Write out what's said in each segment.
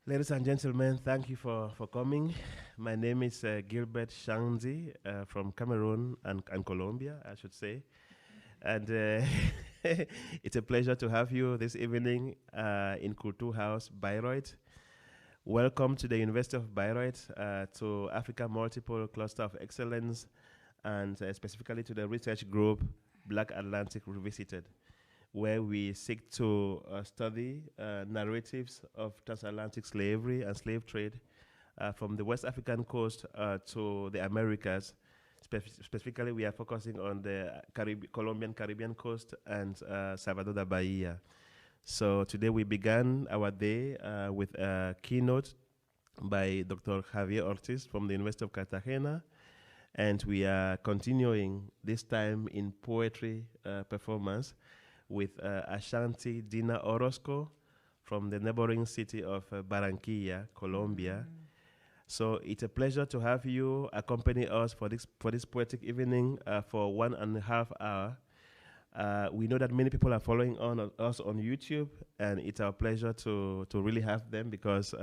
Ladies and gentlemen, thank you for coming. My name is Gilbert Shang Ndi from Cameroon and Colombia, I should say. And it's a pleasure to have you this evening in Kultur House, Bayreuth. Welcome to the University of Bayreuth, to Africa Multiple Cluster of Excellence, and specifically to the research group Black Atlantic Revisited, where we seek to study narratives of transatlantic slavery and slave trade from the West African coast to the Americas. Specifically, we are focusing on the Colombian Caribbean coast and Salvador da Bahia. So today we began our day with a keynote by Dr. Javier Ortiz from the University of Cartagena, and we are continuing this time in poetry performance with Ashanti Dinah Orozco from the neighboring city of Barranquilla, Colombia. So it's a pleasure to have you accompany us for this poetic evening for 1.5 hours. We know that many people are following us on YouTube, and it's our pleasure to really have them because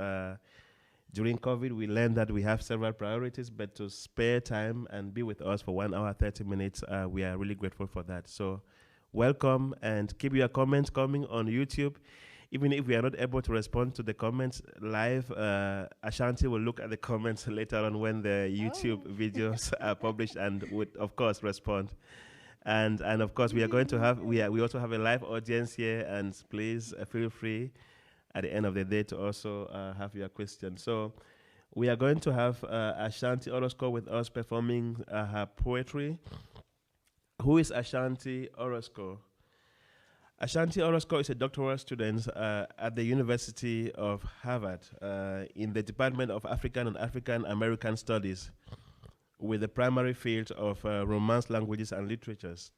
during COVID, we learned that we have several priorities, but to spare time and be with us for 1 hour, 30 minutes, we are really grateful for that. So welcome, and keep your comments coming on YouTube. Even if we are not able to respond to the comments live, Ashanti will look at the comments later on when the YouTube videos are published and would, of course, respond. And of course, we are going to have, we also have a live audience here, and please feel free at the end of the day to also have your questions. So we are going to have Ashanti Orozco with us performing her poetry. Who is Ashanti Orozco? Ashanti Orozco is a doctoral student at the University of Harvard in the Department of African and African American Studies with the primary field of Romance languages and literatures.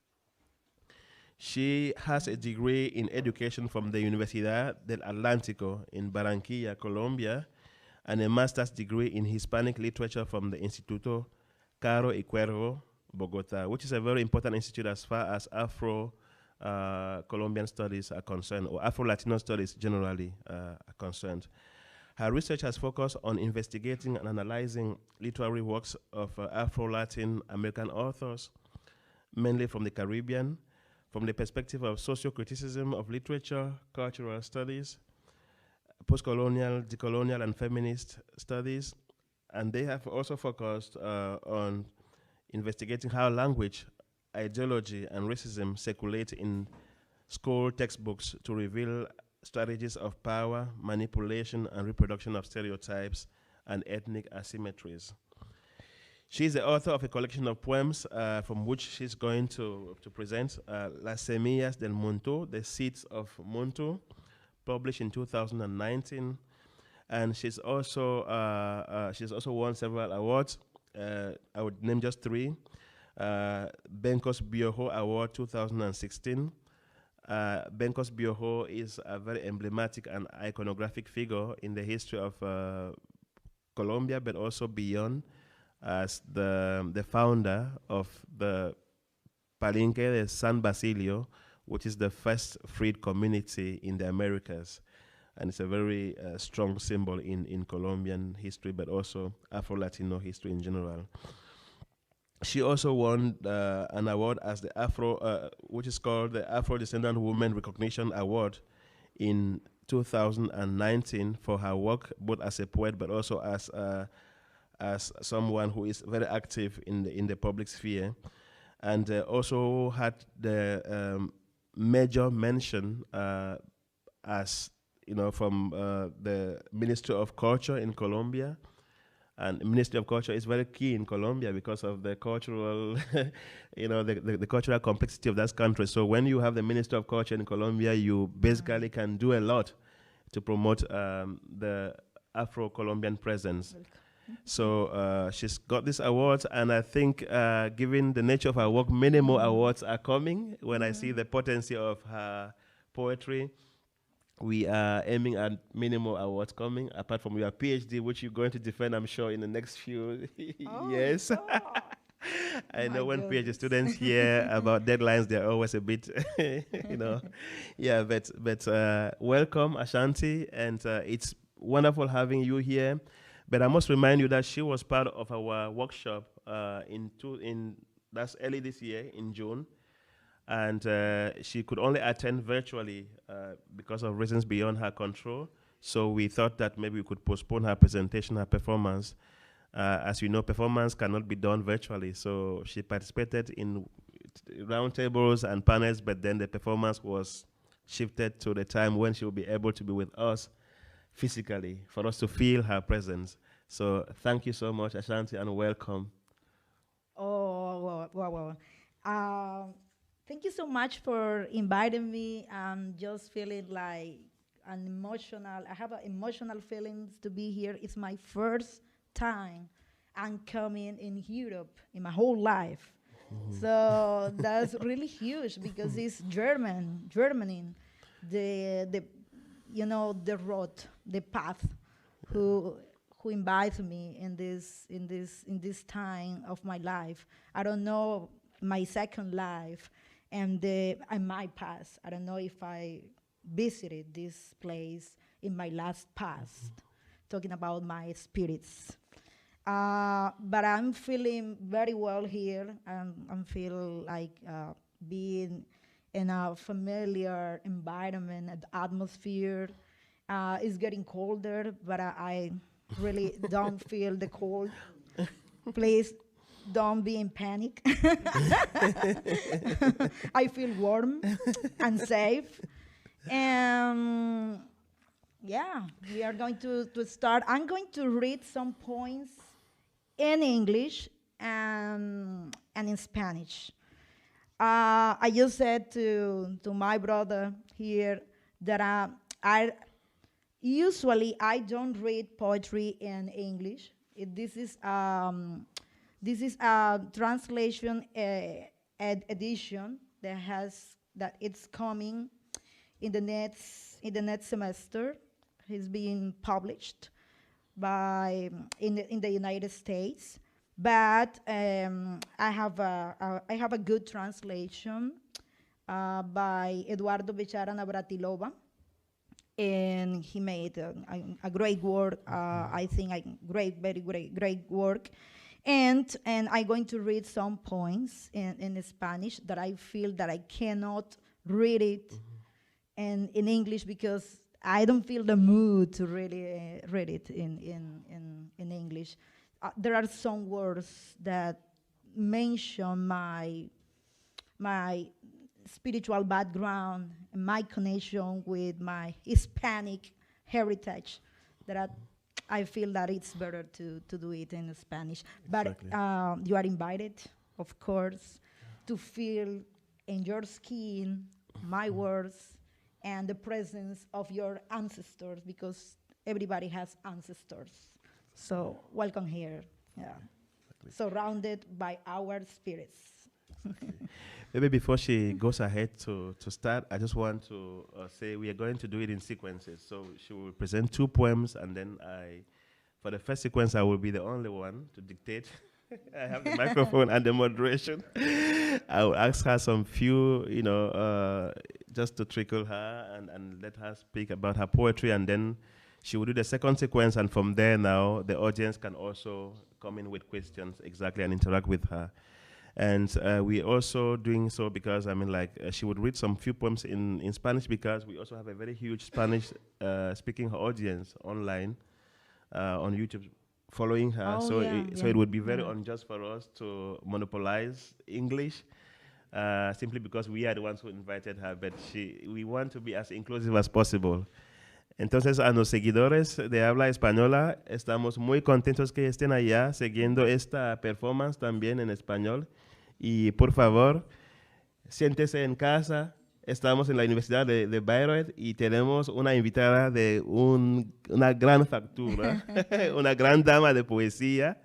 She has a degree in education from the Universidad del Atlántico in Barranquilla, Colombia, and a master's degree in Hispanic literature from the Instituto Caro y Cuervo, Bogota, which is a very important institute as far as Afro-Colombian studies are concerned, or Afro-Latino studies generally are concerned. Her research has focused on investigating and analyzing literary works of Afro-Latin American authors, mainly from the Caribbean, from the perspective of socio-criticism of literature, cultural studies, post-colonial, decolonial, and feminist studies. And they have also focused on investigating how language, ideology, and racism circulate in school textbooks to reveal strategies of power, manipulation, and reproduction of stereotypes and ethnic asymmetries. She is the author of a collection of poems from which she's going to present Las Semillas del Muntu, The Seeds of Muntú, published in 2019. And she's also won several awards. I would name just three. Benkos Bioho Award 2016. Benkos Bioho is a very emblematic and iconographic figure in the history of Colombia, but also beyond, as the founder of the Palenque de San Basilio, which is the first freed community in the Americas. And it's a very strong symbol in Colombian history, but also Afro-Latino history in general. She also won an award as the which is called the Afro-Descendant Women Recognition Award in 2019 for her work, both as a poet, but also as someone who is very active in the public sphere, and also had the major mention as from the Ministry of Culture in Colombia. And the Ministry of Culture is very key in Colombia because of the cultural, the cultural complexity of that country. So when you have the Ministry of Culture in Colombia, you basically can do a lot to promote the Afro-Colombian presence. So she's got this awards, and I think given the nature of her work, many more awards are coming. When I see the potency of her poetry, we are aiming at many more awards coming, apart from your PhD, which you're going to defend, I'm sure, in the next few years. I know when PhD students hear about deadlines, they're always a bit, Yeah, but welcome, Ashanti, and it's wonderful having you here. But I must remind you that she was part of our workshop that's early this year in June, and she could only attend virtually because of reasons beyond her control. So we thought that maybe we could postpone her presentation, her performance. As you know, performance cannot be done virtually. So she participated in roundtables and panels, but then the performance was shifted to the time when she will be able to be with us physically for us to feel her presence. So thank you so much, Ashanti, and welcome. Oh, thank you so much for inviting me. I'm just feeling like I have emotional feelings to be here. It's my first time I'm coming in Europe in my whole life. So that's really huge because it's Germany, the the road, the path, who invites me in this time of my life. I don't know my second life and my past. I don't know if I visited this place in my last past, talking about my spirits. But I'm feeling very well here. I'm feel like being in a familiar environment, and atmosphere. It's getting colder, but I really don't feel the cold. Please don't be in panic. I feel warm and safe. And yeah, we are going to start. I'm going to read some points in English and in Spanish. I just said to my brother here that I usually don't read poetry in English. This is a translation edition that it's coming in the next semester. It's being published in the United States. But I have a good translation by Eduardo Bechara Navratilova, and he made a great work. I think very great work. And I'm going to read some poems in Spanish that I feel that I cannot read it in English because I don't feel the mood to really read it in English. There are some words that mention my spiritual background, and my connection with my Hispanic heritage, that I feel that it's better to do it in Spanish. Exactly. But you are invited, of course, to feel in your skin my words and the presence of your ancestors, because everybody has ancestors. So welcome here, yeah. Exactly. Surrounded by our spirits. Maybe before she goes ahead to start, I just want to say we are going to do it in sequences. So she will present 2 poems, and then for the first sequence, I will be the only one to dictate. I have the microphone and the moderation. I will ask her some few, just to trickle her and let her speak about her poetry, and then she will do the second sequence, and from there now, the audience can also come in with questions exactly and interact with her. And we're also doing so because, she would read some few poems in Spanish, because we also have a very huge Spanish speaking audience online on YouTube following her. So it would be very unjust for us to monopolize English simply because we are the ones who invited her, but we want to be as inclusive as possible. Entonces, a los seguidores de habla española, estamos muy contentos que estén allá siguiendo esta performance también en español. Y por favor, siéntese en casa. Estamos en la Universidad de Bayreuth y tenemos una invitada de una gran factura, una gran dama de poesía,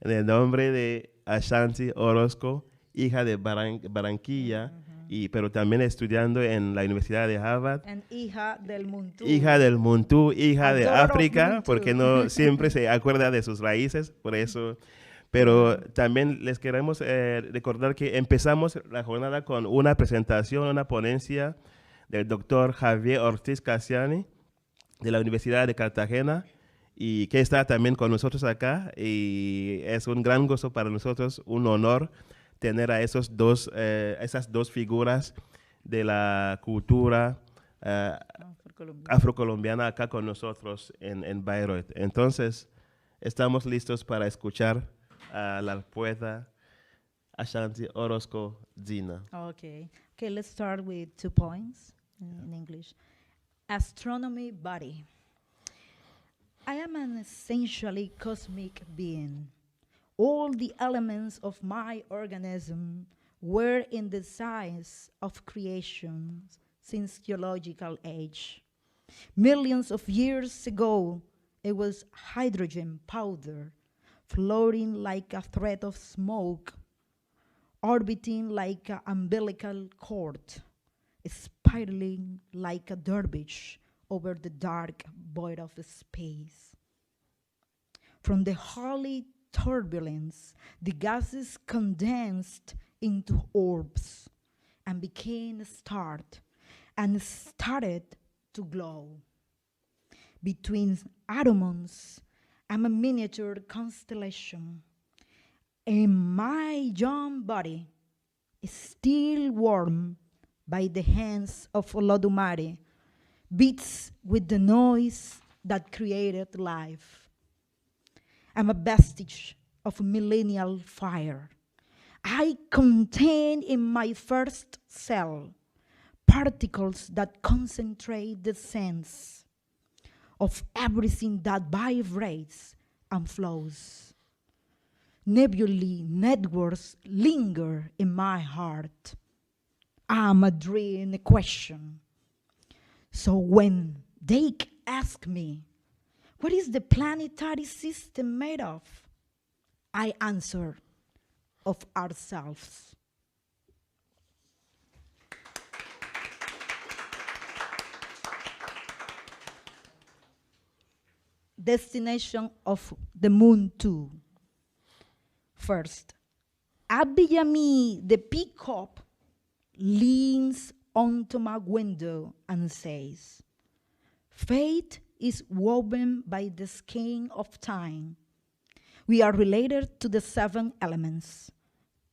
en el nombre de Ashanti Orozco, hija de Barranquilla. Pero también estudiando en la Universidad de Harvard. Hija del Muntú. Hija del Muntú, hija de África, porque no siempre se acuerda de sus raíces, por eso. Pero también les queremos recordar que empezamos la jornada con una presentación, una ponencia del doctor Javier Ortiz Casiani, de la Universidad de Cartagena y que está también con nosotros acá. Y es un gran gozo para nosotros, un honor tener a esas dos figuras de la cultura afrocolombiana acá con nosotros en Bayreuth. Entonces, estamos listos para escuchar a la poeta Ashanti Orozco Dinah. Okay. Okay, let's start with 2 points in English. Astronomy body. I am an essentially cosmic being. All the elements of my organism were in the size of creation since geological age. Millions of years ago, it was hydrogen powder, floating like a thread of smoke, orbiting like an umbilical cord, spiraling like a dervish over the dark void of space. From the holy turbulence, the gases condensed into orbs and became a star and started to glow. Between atoms, I'm a miniature constellation. And my young body is still warm by the hands of Olodumare, beats with the noise that created life. I'm a vestige of millennial fire. I contain in my first cell particles that concentrate the sense of everything that vibrates and flows. Nebulae networks linger in my heart. I'm a dream question. So when they ask me, what is the planetary system made of? I answer, of ourselves. Destination of the Muntú. First, Abiyami, the peacock, leans onto my window and says, fate is woven by the skein of time. We are related to the 7 elements.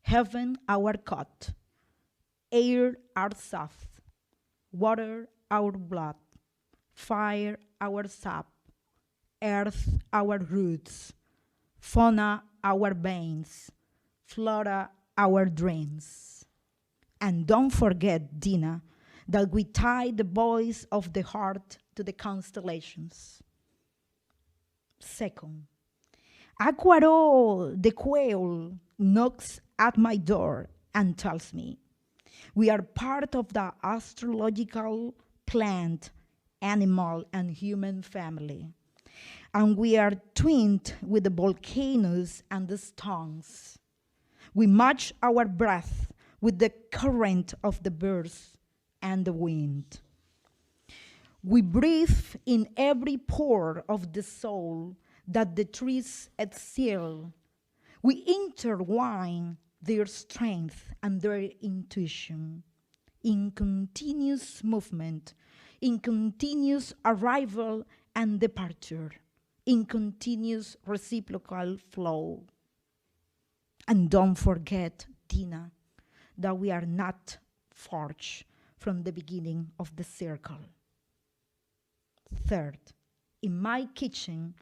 Heaven, our cot. Air, our soft. Water, our blood. Fire, our sap. Earth, our roots. Fauna, our veins. Flora, our dreams. And don't forget, Dina, that we tie the voice of the heart to the constellations. Second, Aquaro, the quail, knocks at my door and tells me, we are part of the astrological plant, animal, and human family. And we are twinned with the volcanoes and the stones. We match our breath with the current of the birds and the wind. We breathe in every pore of the soul that the trees exhale. We intertwine their strength and their intuition in continuous movement, in continuous arrival and departure, in continuous reciprocal flow. And don't forget, Dina, that we are not forged from the beginning of the circle. Third, in my kitchen,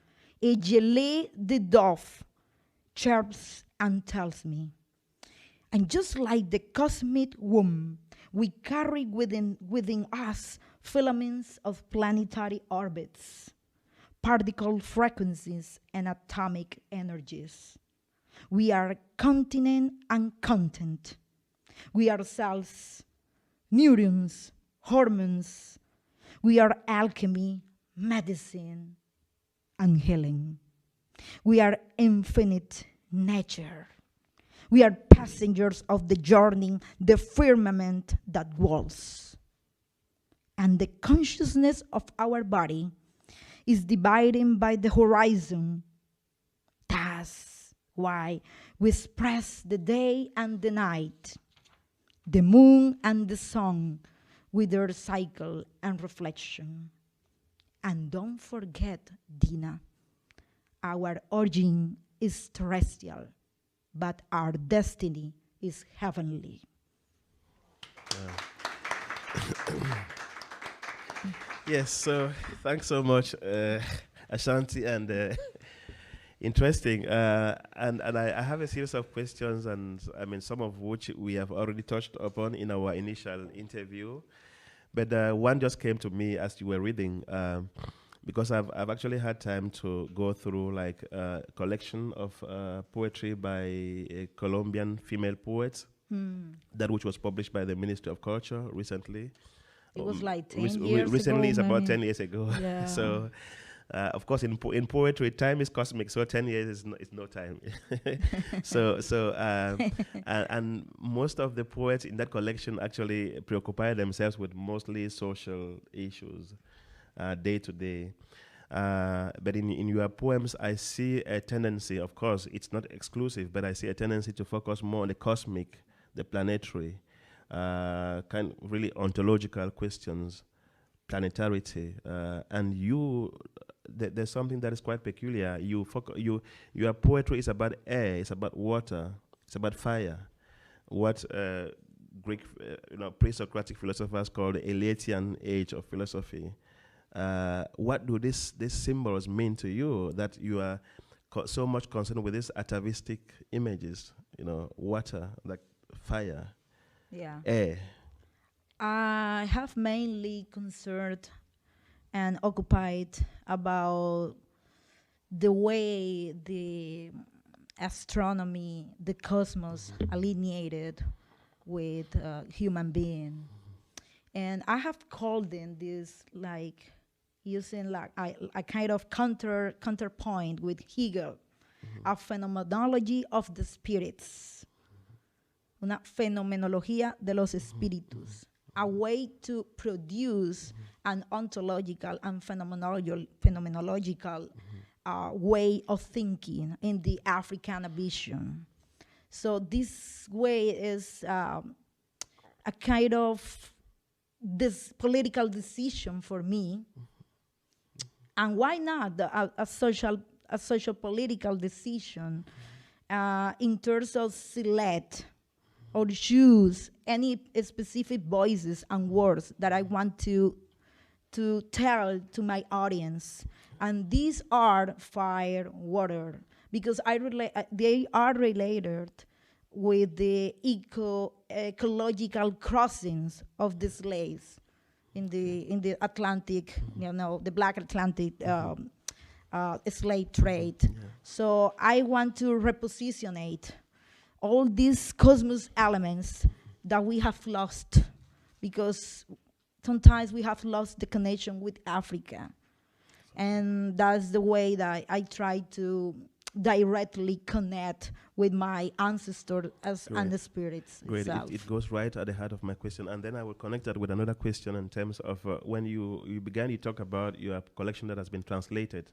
a gelée de dove chirps and tells me, and just like the cosmic womb, we carry within us filaments of planetary orbits, particle frequencies, and atomic energies. We are continent and content. We are cells, neurons, hormones. We are alchemy, medicine, and healing. We are infinite nature. We are passengers of the journey, the firmament that walls. And the consciousness of our body is divided by the horizon. That's why we express the day and the night, the moon and the sun with their cycle and reflection. And don't forget, Dina, our origin is terrestrial, but our destiny is heavenly. Yes, so thanks so much, Ashanti, and interesting. And I have a series of questions, and I mean, some of which we have already touched upon in our initial interview. But one just came to me as you were reading, because I've actually had time to go through like a collection of poetry by a Colombian female poet, that which was published by the Ministry of Culture recently. It was like 10 years recently, ago, it's about maybe. 10 years ago. Yeah. So, of course, in poetry, time is cosmic, so 10 years is no time. And most of the poets in that collection actually preoccupy themselves with mostly social issues, day to day. But in your poems, I see a tendency, of course, it's not exclusive, but I see a tendency to focus more on the cosmic, the planetary, kind of really ontological questions, planetarity, and there's something that is quite peculiar. Your poetry is about air, it's about water, it's about fire. What Greek, pre-Socratic philosophers call the Eleatian age of philosophy. What do these symbols mean to you that you are so much concerned with these atavistic images? Water, like fire, air. I have mainly concerned and occupied about the way the astronomy, the cosmos, alienated with human being. And I have called in this like using like a kind of counterpoint with Hegel, a phenomenology of the spirits, una fenomenología de los espíritus, a way to produce an ontological and phenomenological way of thinking in the Africana vision. So this way is a kind of this political decision for me, and why not a social political decision in terms of select or choose any specific voices and words that I want to tell to my audience. And these are fire, water, because they are related with the ecological crossings of the slaves in the Atlantic, the Black Atlantic slave trade. Yeah. So I want to repositionate all these cosmos elements that we have lost, because sometimes we have lost the connection with Africa. And that's the way that I try to directly connect with my ancestors and the spirits. Great. It goes right at the heart of my question. And then I will connect that with another question in terms of when you talk about your collection that has been translated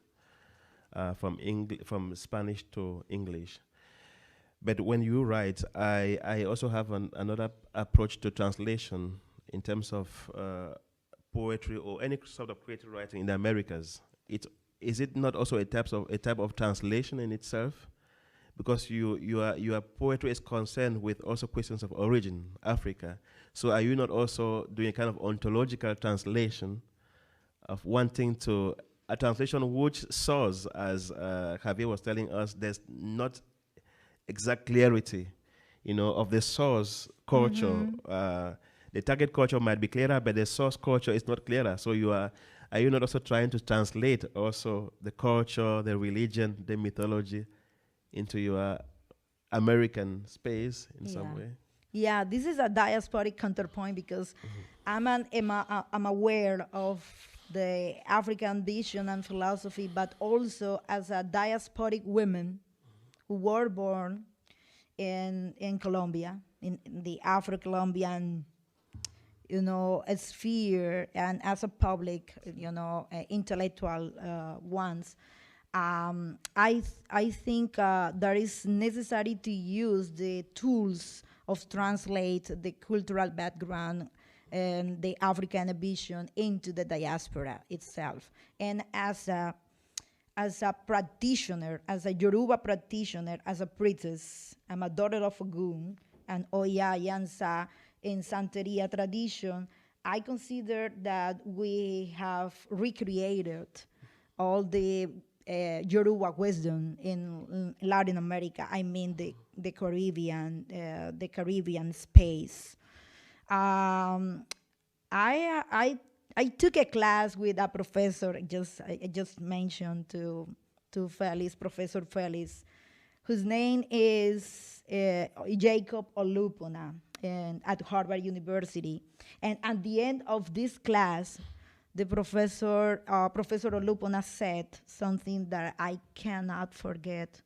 from Spanish to English. But when you write, I also have another approach to translation in terms of poetry or any sort of creative writing in the Americas. Is it not also a type of translation in itself? Because your poetry is concerned with also questions of origin, Africa. So are you not also doing a kind of ontological translation of wanting to a translation which source, as Javier was telling us, there's not exact clarity, of the source culture. The target culture might be clearer, but the source culture is not clearer. So are you not also trying to translate also the culture, the religion, the mythology into your American space in some way? Yeah, this is a diasporic counterpoint, because I'm aware of the African vision and philosophy, but also as a diasporic woman who were born in Colombia, in the Afro-Colombian sphere, and as a public, intellectual ones, I think that is necessary to use the tools of translate the cultural background the African vision into the diaspora itself. And as a practitioner, as a Yoruba practitioner, as a priestess, I'm a daughter of Ogun and Oya Yansa in Santeria tradition. I consider that we have recreated all the Yoruba wisdom in Latin America. I mean the Caribbean space. I took a class with a professor I just mentioned to Felix, Professor Felix, whose name is Jacob Olupona at Harvard University. And at the end of this class, the Professor Olupona said something that I cannot forget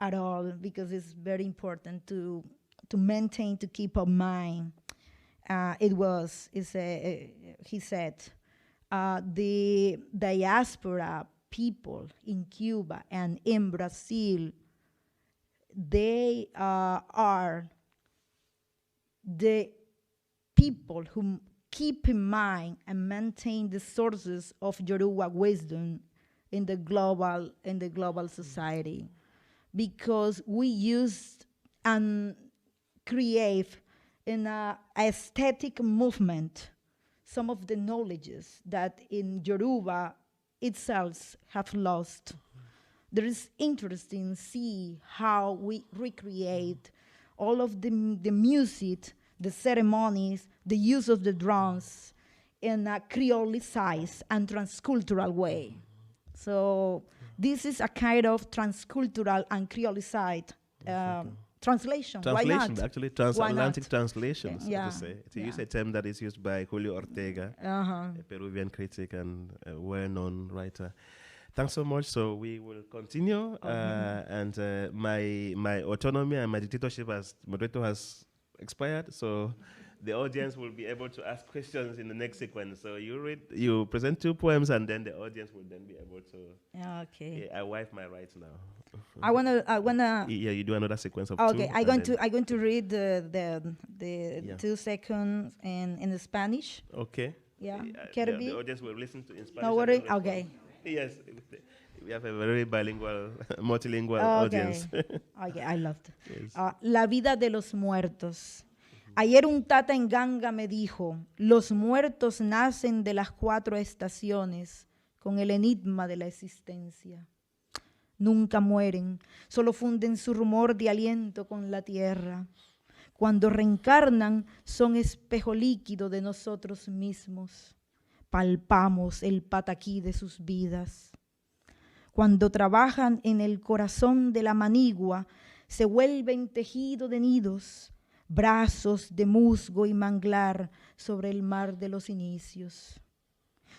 at all, because it's very important to maintain, to keep in mind. He said, the diaspora people in Cuba and in Brazil, they are the people who keep in mind and maintain the sources of Yoruba wisdom in the global society, because we used and create in an aesthetic movement some of the knowledges that in Yoruba itself have lost. There is interesting to see how we recreate all of the music, the ceremonies, the use of the drums in a Creolicized and transcultural way. So this is a kind of transcultural and Creolicized translation. Why not? Actually, transatlantic translation, so yeah. to say. To use a term that is used by Julio Ortega, a Peruvian critic and a well-known writer. Thanks so much. So we will continue, and my autonomy and my dictatorship as moderator has expired. So the audience will be able to ask questions in the next sequence. So you present 2 poems, and then the audience will then be able to. Okay. Yeah, I wipe my rights now. I wanna. Yeah, you do another sequence of 2. Okay, I'm going to read the 2 seconds in Spanish. Okay. Yeah. The audience will listen to in Spanish. No worry. Okay. Yes, we have a very bilingual, multilingual audience. Okay, I loved it. Yes. La vida de los muertos. Ayer un tata en Ganga me dijo, los muertos nacen de las 4 estaciones con el enigma de la existencia. Nunca mueren, solo funden su rumor de aliento con la tierra. Cuando reencarnan son espejo líquido de nosotros mismos. Palpamos el pataquí de sus vidas. Cuando trabajan en el corazón de la manigua, se vuelven tejido de nidos, brazos de musgo y manglar sobre el mar de los inicios.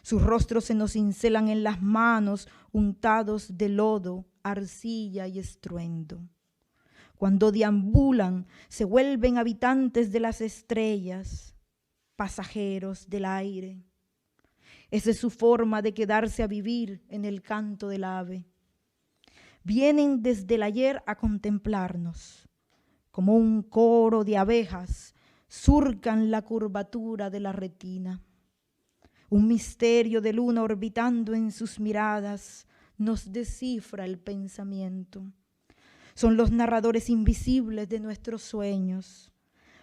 Sus rostros se nos cincelan en las manos, untados de lodo, arcilla y estruendo. Cuando deambulan, se vuelven habitantes de las estrellas, pasajeros del aire. Esa es su forma de quedarse a vivir en el canto del ave. Vienen desde el ayer a contemplarnos. Como un coro de abejas, surcan la curvatura de la retina. Un misterio de luna orbitando en sus miradas nos descifra el pensamiento. Son los narradores invisibles de nuestros sueños.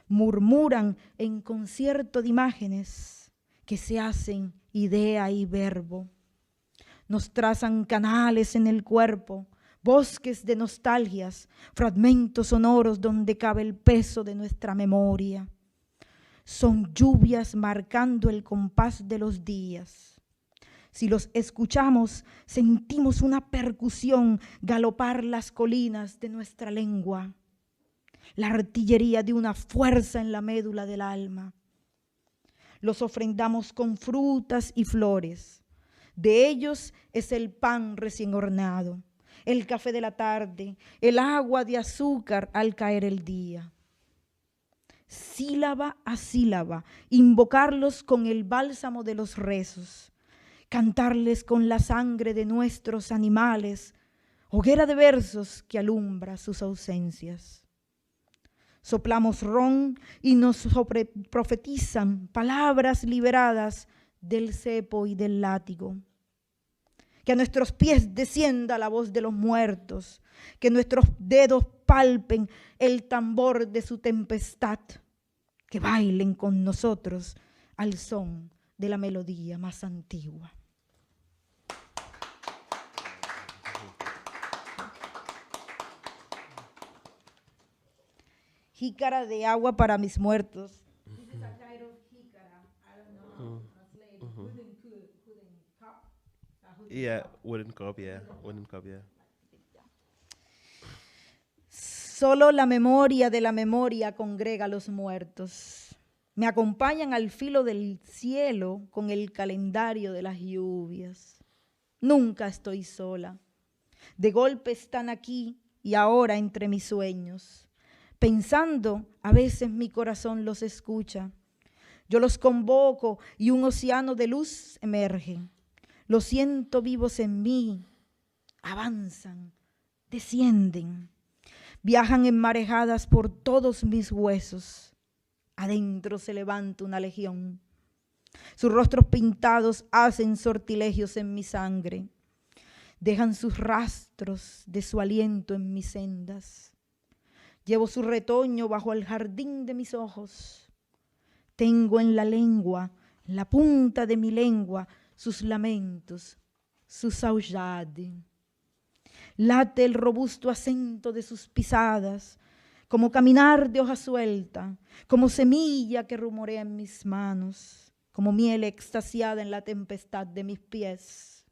Murmuran en concierto de imágenes que se hacen idea y verbo. Nos trazan canales en el cuerpo, bosques de nostalgias, fragmentos sonoros donde cabe el peso de nuestra memoria. Son lluvias marcando el compás de los días. Si los escuchamos, sentimos una percusión galopar las colinas de nuestra lengua. La artillería de una fuerza en la médula del alma. Los ofrendamos con frutas y flores. De ellos es el pan recién hornado, el café de la tarde, el agua de azúcar al caer el día. Sílaba a sílaba, invocarlos con el bálsamo de los rezos, cantarles con la sangre de nuestros animales, hoguera de versos que alumbra sus ausencias. Soplamos ron y nos profetizan palabras liberadas del cepo y del látigo. Que a nuestros pies descienda la voz de los muertos, que nuestros dedos palpen el tambor de su tempestad, que bailen con nosotros al son de la melodía más antigua. Jícara de agua para mis muertos. This is a kind of jícara. I don't know how to translate. Wooden cup. Yeah, wooden cup, yeah. Wooden cup, yeah. Solo la memoria de la memoria congrega a los muertos. Me acompañan al filo del cielo con el calendario de las lluvias. Nunca estoy sola. De golpe están aquí y ahora entre mis sueños. Pensando, a veces mi corazón los escucha. Yo los convoco y un océano de luz emerge. Los siento vivos en mí. Avanzan, descienden. Viajan en marejadas por todos mis huesos. Adentro se levanta una legión. Sus rostros pintados hacen sortilegios en mi sangre. Dejan sus rastros de su aliento en mis sendas. Llevo su retoño bajo el jardín de mis ojos. Tengo en la lengua, en la punta de mi lengua, sus lamentos, su saudade. Late el robusto acento de sus pisadas, como caminar de hoja suelta, como semilla que rumorea en mis manos, como miel extasiada en la tempestad de mis pies.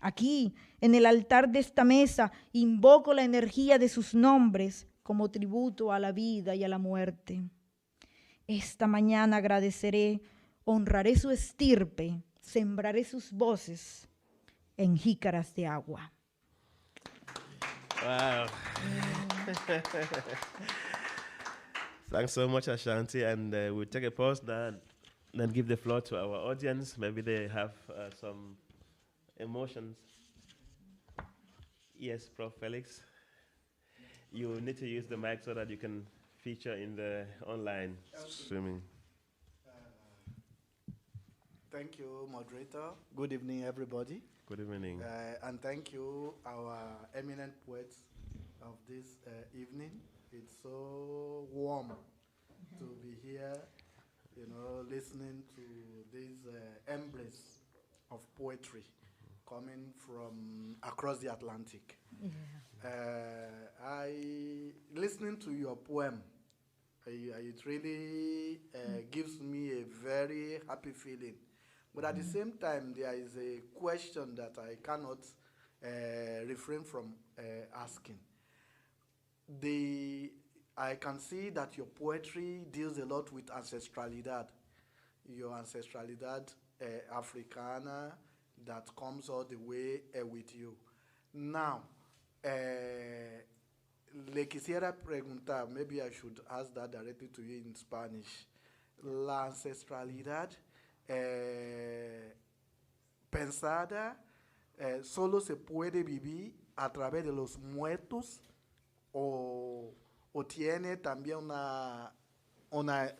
Aquí, en el altar de esta mesa, invoco la energía de sus nombres como tributo a la vida y a la muerte. Esta mañana agradeceré, honraré su estirpe, sembraré sus voces en jícaras de agua. Wow. Thanks so much, Ashanti. And we'll take a pause then give the floor to our audience. Maybe they have some emotions. Yes, Prof. Felix. You need to use the mic so that you can feature in the online streaming. Thank you, moderator. Good evening, everybody. Good evening. And thank you, our eminent poets of this evening. It's so warm to be here, listening to this embrace of poetry coming from across the Atlantic. Yeah. Listening to your poem, it really gives me a very happy feeling. But at the same time, there is a question that I cannot refrain from asking. I can see that your poetry deals a lot with ancestralidad. Your ancestralidad africana that comes all the way with you. Now, le quisiera preguntar, maybe I should ask that directly to you in Spanish. La ancestralidad pensada solo se puede vivir a través de los muertos o tiene también una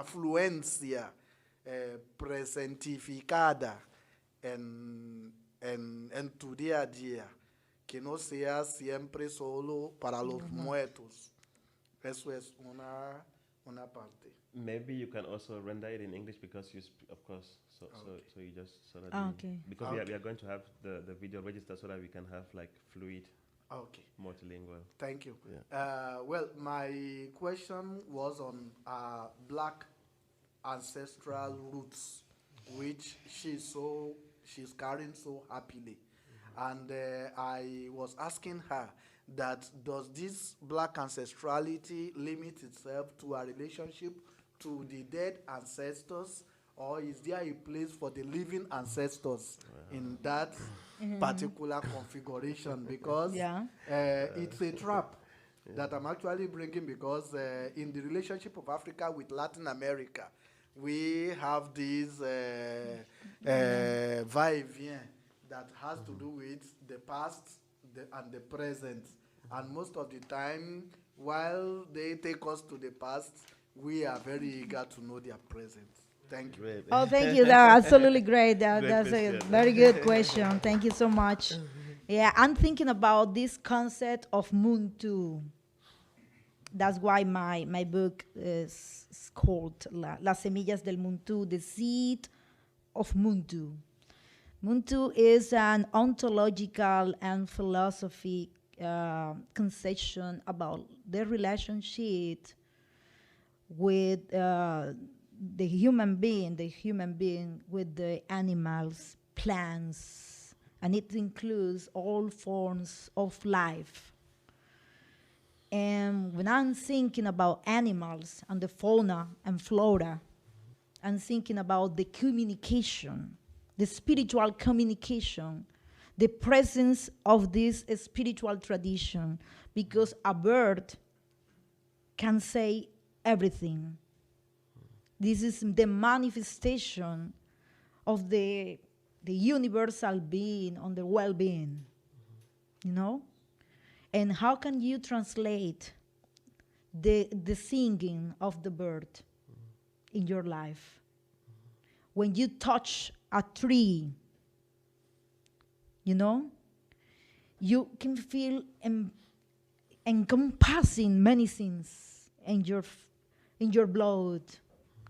fluencia presentificada en tu día a día, que no sea siempre solo para los muertos. Eso es una parte. Maybe you can also render it in English because you, of course, so you just so that because we are going to have the video registered so that we can have like fluid, multilingual. Thank you. Yeah. Well, my question was on Black ancestral roots, which she's carrying so happily. And I was asking her that does this Black ancestrality limit itself to a relationship to the dead ancestors, or is there a place for the living ancestors in that particular configuration? Because it's a trap that I'm actually bringing, because in the relationship of Africa with Latin America, we have this va-et-vient that has to do with the past and the present. And most of the time, While they take us to the past, we are very eager to know their present. Thank you. Great. Oh, thank you. That's absolutely great. Great That's a question. very good question. Thank you so much. Yeah, I'm thinking about this concept of Muntú. That's why my book is called Las Semillas del Muntu, the seed of Muntú. Muntú is an ontological and philosophic conception about the relationship with the human being with the animals, plants, and it includes all forms of life. And when I'm thinking about animals and the fauna and flora, I'm thinking about the communication, the spiritual communication, the presence of this spiritual tradition, because a bird can say everything. This is the manifestation of the universal being on the well-being, you know? And how can you translate the singing of the bird in your life? When you touch a tree, you know, you can feel encompassing many things in your blood.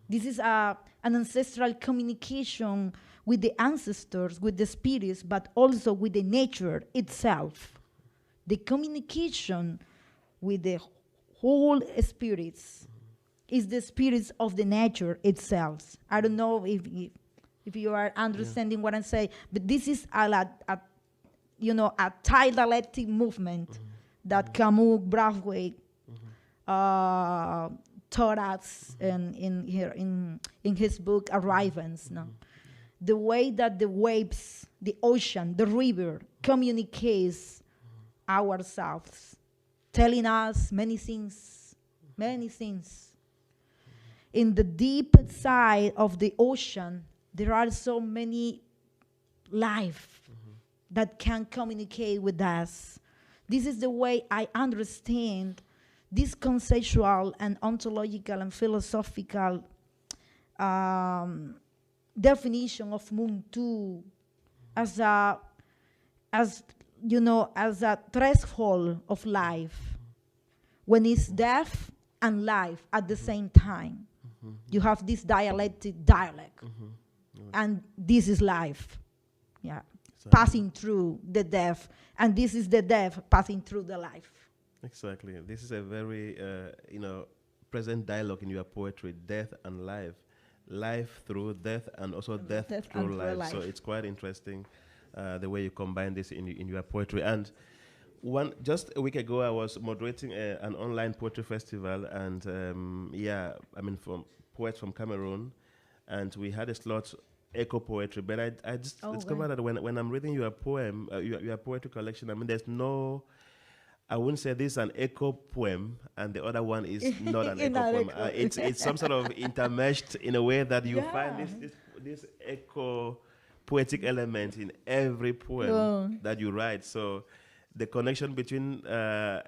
This is an ancestral communication with the ancestors, with the spirits, but also with the nature itself. The communication with the whole spirits is the spirits of the nature itself. I don't know if you are understanding what I'm saying, but this is a dialectic movement that Camus, Braithwaite, taught us in his book Arrivance. No? The way that the waves, the ocean, the river communicates ourselves, telling us many things. In the deep side of the ocean, there are so many life that can communicate with us. This is the way I understand this conceptual and ontological and philosophical definition of Muntú as a threshold of life, when it's death and life at the same time. You have this dialectic, and this is life, passing through the death, and this is the death passing through the life. Exactly. This is a very, present dialogue in your poetry, death and life. Life through death and also death through life. So it's quite interesting the way you combine this in your poetry. And just a week ago, I was moderating an online poetry festival, and from poets from Cameroon, and we had a slot echo poetry. But I just discovered that when I'm reading your poem, your poetry collection, there's no. I wouldn't say this is an echo poem and the other one is not an echo poem. It's some sort of intermeshed in a way that you find this echo poetic element in every poem that you write. So the connection between man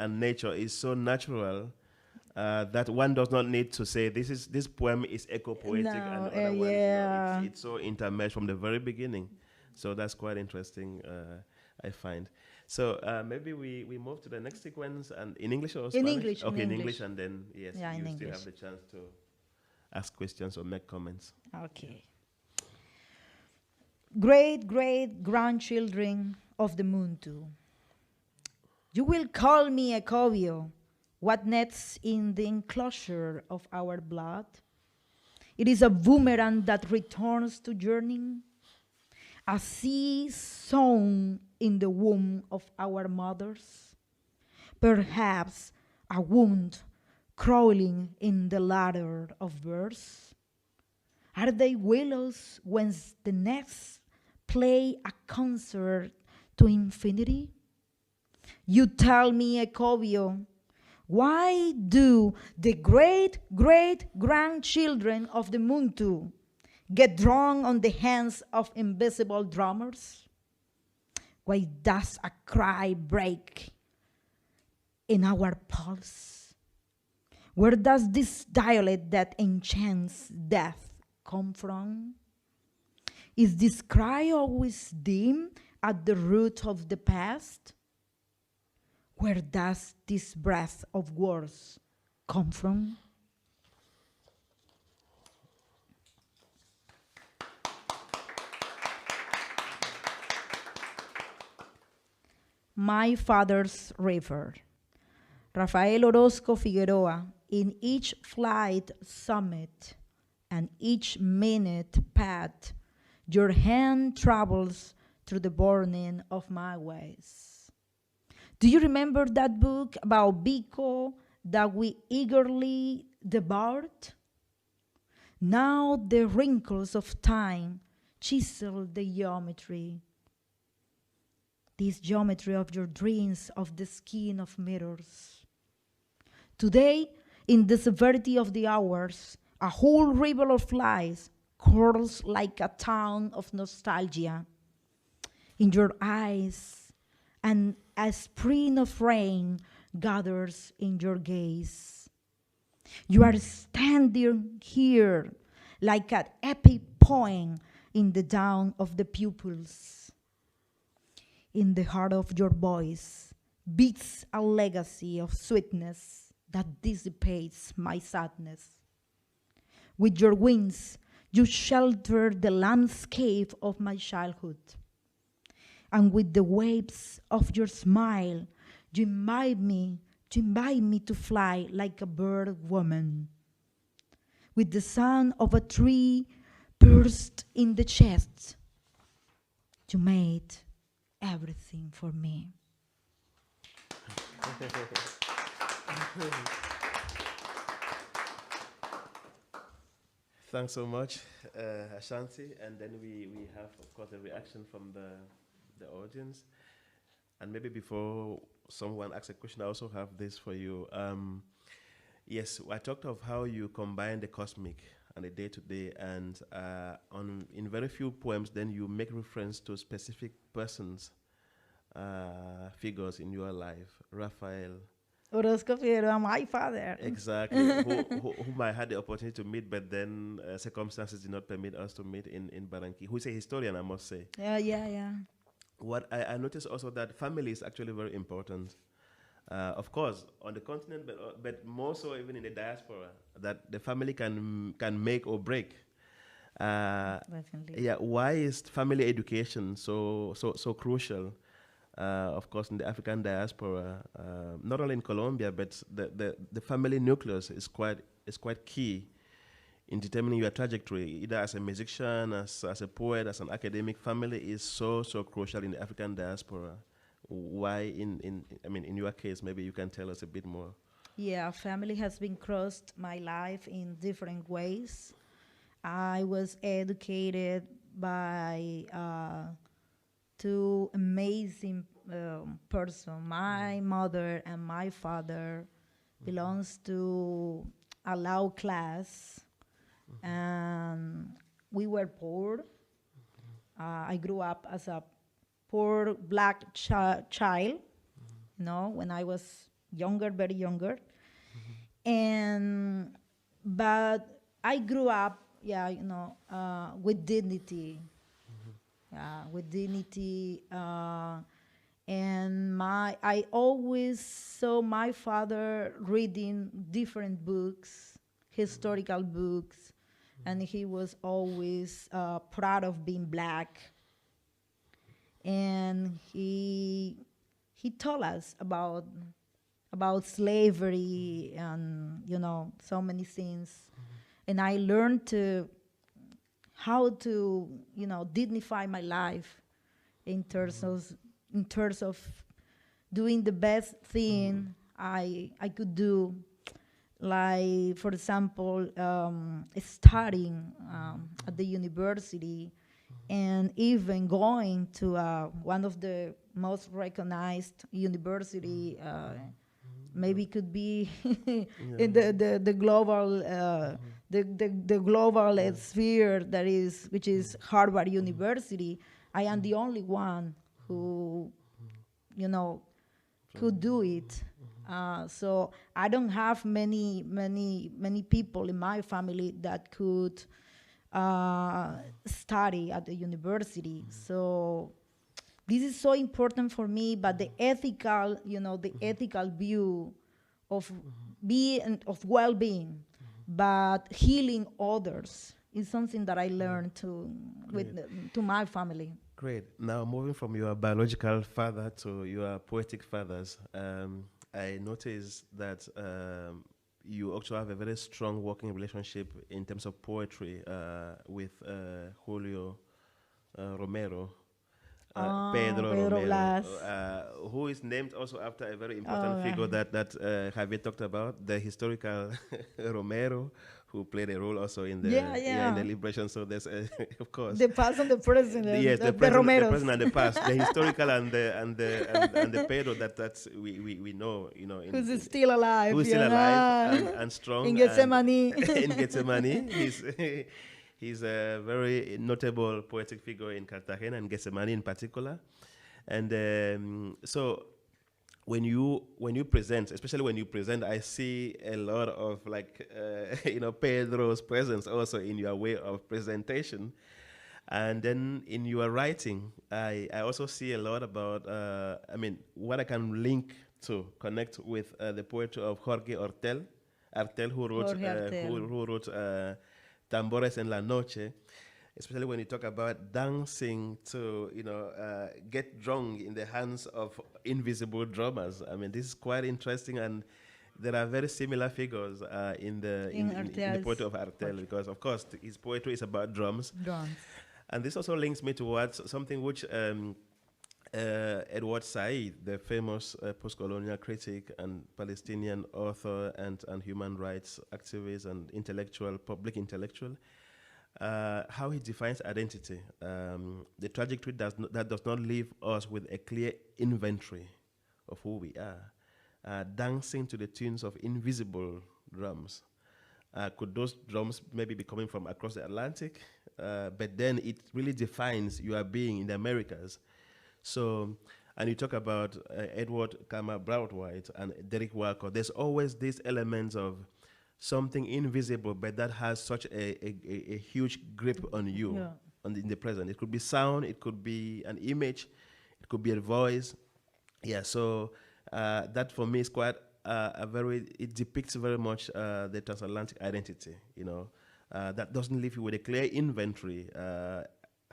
and nature is so natural that one does not need to say this poem is echo poetic and the other one it's so intermeshed from the very beginning. So that's quite interesting, I find. So maybe we move to the next sequence, and in English or Spanish? In English. Okay, in English, and then you still English. have the chance to ask questions or make comments. Okay. Great-great-grandchildren of the Muntú, you will call me a cobio, what nests in the enclosure of our blood? It is a boomerang that returns to yearning, a seed sown in the womb of our mothers, perhaps a wound crawling in the ladder of birds. Are they willows whence the next play a concert to infinity? You tell me, Ecovio, why do the great-great-grandchildren of the Muntú get drawn on the hands of invisible drummers? Why does a cry break in our pulse? Where does this dialect that enchants death come from? Is this cry always dim at the root of the past? Where does this breath of words come from? My father's river. Rafael Orozco Figueroa, in each flight summit and each minute path, your hand travels through the burning of my ways. Do you remember that book about Biko that we eagerly devoured? Now the wrinkles of time chisel the geometry. This geometry of your dreams of the skin of mirrors. Today, in the severity of the hours, a whole river of flies curls like a town of nostalgia in your eyes, and a spring of rain gathers in your gaze. You are standing here like an epic poem in the down of the pupils. In the heart of your voice beats a legacy of sweetness that dissipates my sadness. With your wings, you shelter the landscape of my childhood. And with the waves of your smile, you invite me to fly like a bird woman. With the sound of a tree burst in the chest, you made everything for me. Thanks so much, Ashanti. And then we have, of course, a reaction from the audience. And maybe before someone asks a question, I also have this for you. Yes, I talked of how you combine the cosmic and the day-to-day, and in very few poems, then you make reference to specific persons, figures in your life. Raphael. Orozco Figueroa, my father. Exactly. whom I had the opportunity to meet, but then circumstances did not permit us to meet in Barranquilla. Who is a historian, I must say. Yeah. What I noticed also that family is actually very important. Of course, on the continent, but more so even in the diaspora, that the family can make or break. Definitely. Yeah, why is family education so crucial? Of course, in the African diaspora, not only in Colombia, but the family nucleus is quite key in determining your trajectory, either as a musician, as a poet, as an academic. Family is so crucial in the African diaspora. Why in your case, maybe you can tell us a bit more. Yeah, family has been crossed my life in different ways. I was educated by two amazing persons. My mother and my father belongs to a law class, and we were poor. I grew up as a poor black child, when I was younger, very younger. But I grew up, with dignity. With dignity. And I always saw my father reading different books, historical books, and he was always proud of being black. And he told us about slavery and so many things. And I learned how to dignify my life in terms of doing the best thing I could do. Like, for example, studying at the university, and even going to one of the most recognized university, maybe could be in the global the global sphere which is Harvard University. I am the only one who could do it. So I don't have many people in my family that could study at the university. So this is so important for me, but the ethical, the ethical view of being, of well-being, but healing others is something that I learned to my family. Great. Now, moving from your biological father to your poetic fathers, I noticed that you also have a very strong working relationship in terms of poetry with Julio Romero. Pedro Romero, Blas. who is named also after a very important figure that Javier talked about, the historical Romero, who played a role also in the in the liberation. So there's of course the past and the present. Yes, the Romeros. present and the past, the historical and the Pedro that we know, Who's still alive? Who's still alive and strong in Gethsemane. in Gethsemane, he's a very notable poetic figure in Cartagena and Gethsemane in particular. And so when you present, especially when you present, I see a lot of Pedro's presence also in your way of presentation. And then in your writing, I also see a lot about, what I can connect with the poetry of Jorge Artel, who wrote Tambores en la Noche, especially when you talk about dancing to, get drunk in the hands of invisible drummers. I mean, this is quite interesting, and there are very similar figures in the poetry of Artel, because, of course, his poetry is about drums. And this also links me towards something which Edward Said, the famous post-colonial critic and Palestinian author and human rights activist and public intellectual, how he defines identity. The trajectory that does not leave us with a clear inventory of who we are, dancing to the tunes of invisible drums. Could those drums maybe be coming from across the Atlantic? But then it really defines your being in the Americas. So, and you talk about Edward Kama Broadwhite and Derek Walker. There's always these elements of something invisible, but that has such a huge grip on you in the present. It could be sound, it could be an image, it could be a voice. Yeah, so that for me is quite it depicts very much the transatlantic identity, that doesn't leave you with a clear inventory.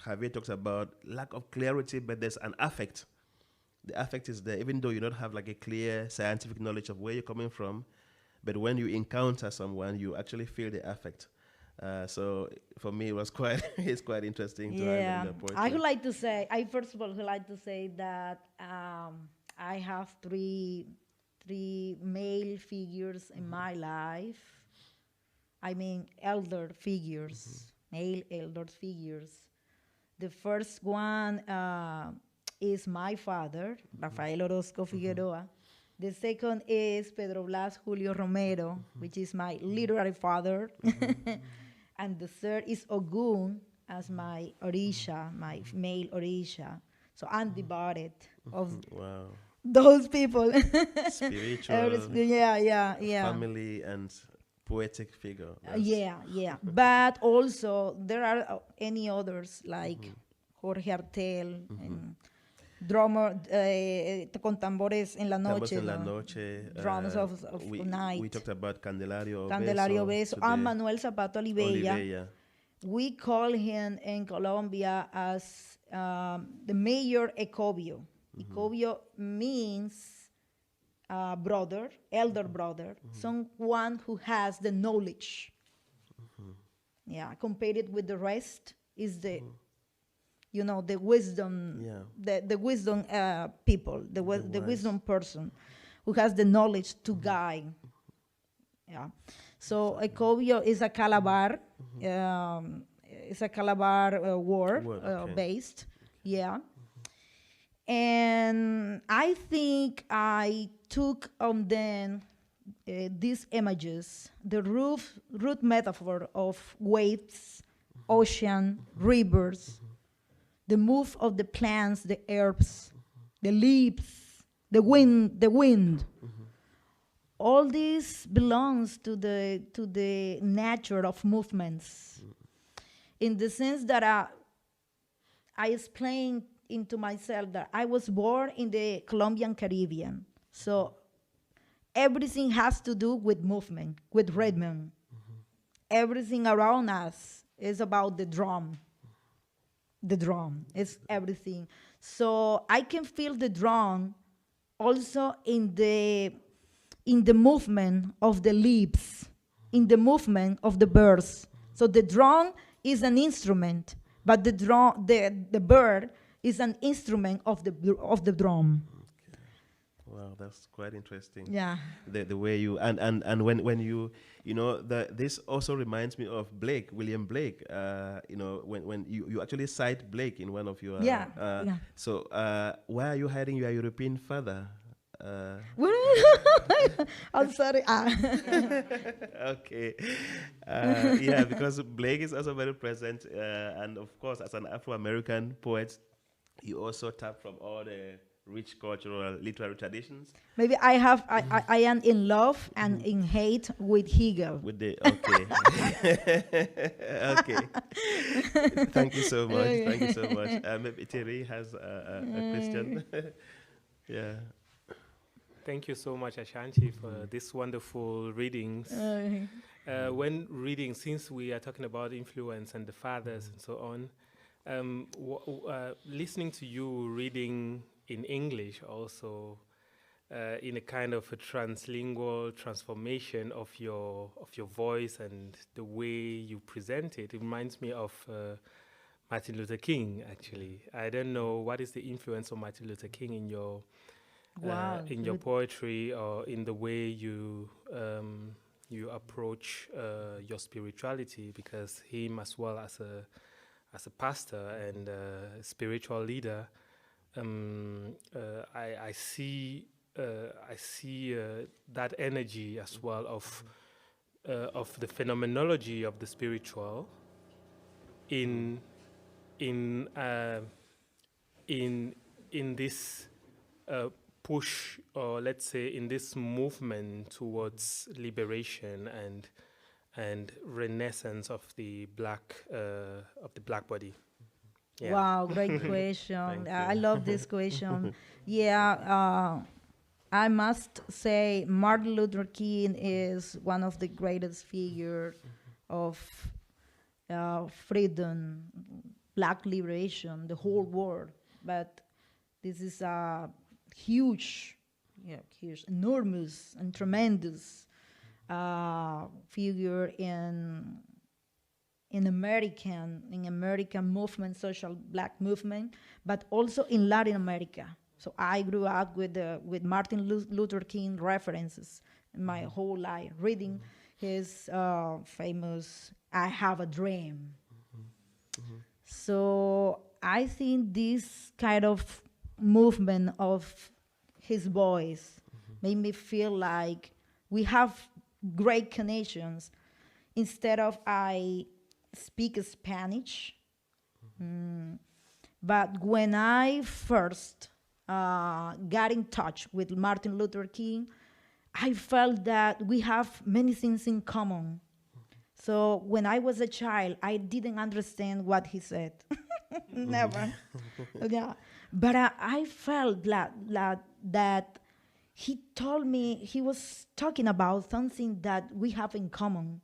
Javier talks about lack of clarity, but there's an affect. The affect is there, even though you don't have like a clear scientific knowledge of where you're coming from, but when you encounter someone, you actually feel the affect. So for me, it was it's quite interesting to have in the poetry. I first of all would like to say that I have three male figures in my life. I mean, elder figures, male elder figures. The first one is my father, Rafael Orozco Figueroa. The second is Pedro Blas Julio Romero, which is my literary father. And the third is Ogun as my Orisha, my male Orisha. So I'm devoted of those people. Spiritual, family and poetic figure. But also there are any others like Jorge Artel and drummer con tambores en la noche. Drums of night. We talked about Candelario Beso and Manuel Zapato Olivella. We call him in Colombia as the mayor Ecobio. Ecobio means brother, elder brother, someone who has the knowledge. Compared with the rest is the, the wisdom, the wisdom people, the wisdom person who has the knowledge to guide. So Ecobio is a Calabar, word based. And I think I took on then these images, the root metaphor of waves, ocean, rivers, the move of the plants, the herbs, the leaves, the wind, all this belongs to the nature of movements, in the sense that I explained into myself that I was born in the Colombian Caribbean, so everything has to do with movement, with rhythm. Everything around us is about the drum. The drum is everything. So I can feel the drum also in the movement of the leaves, in the movement of the birds. So the drum is an instrument, but the bird is an instrument of the drum. Wow, that's quite interesting. Yeah. The way you and when you this also reminds me of William Blake. When you actually cite Blake in one of your Yeah. So why are you hiding your European father? I'm sorry. Okay. Yeah, because Blake is also very present, and of course, as an Afro-American poet, you also tap from all the rich cultural literary traditions. Maybe I am in love and in hate with Hegel. With the okay. Thank you so much. Thank you so much. Maybe Thierry has a question. Yeah. Thank you so much, Ashanti, for this wonderful readings. When reading, since we are talking about influence and the fathers and so on, listening to you reading in English also, in a kind of a translingual transformation of your voice and the way you present it, it reminds me of Martin Luther King, actually. I don't know what is the influence of Martin Luther King in your your poetry, or in the way you approach your spirituality, because him as well as a pastor and a spiritual leader, I see that energy as well of the phenomenology of the spiritual in this push, or let's say in this movement towards liberation and renaissance of the black body. Yeah. Wow, great question. I love this question. Yeah, I must say Martin Luther King is one of the greatest figures of freedom, black liberation, the whole world. But this is a huge, enormous and tremendous figure in American movement, social black movement, but also in Latin America. So I grew up with Martin Luther King references in my whole life, reading his famous "I Have a Dream." So I think this kind of movement of his voice made me feel like we have great connections. Instead of I speak Spanish, but when I first got in touch with Martin Luther King, I felt that we have many things in common. So when I was a child, I didn't understand what he said. Never. Yeah. But I felt that he told me, he was talking about something that we have in common,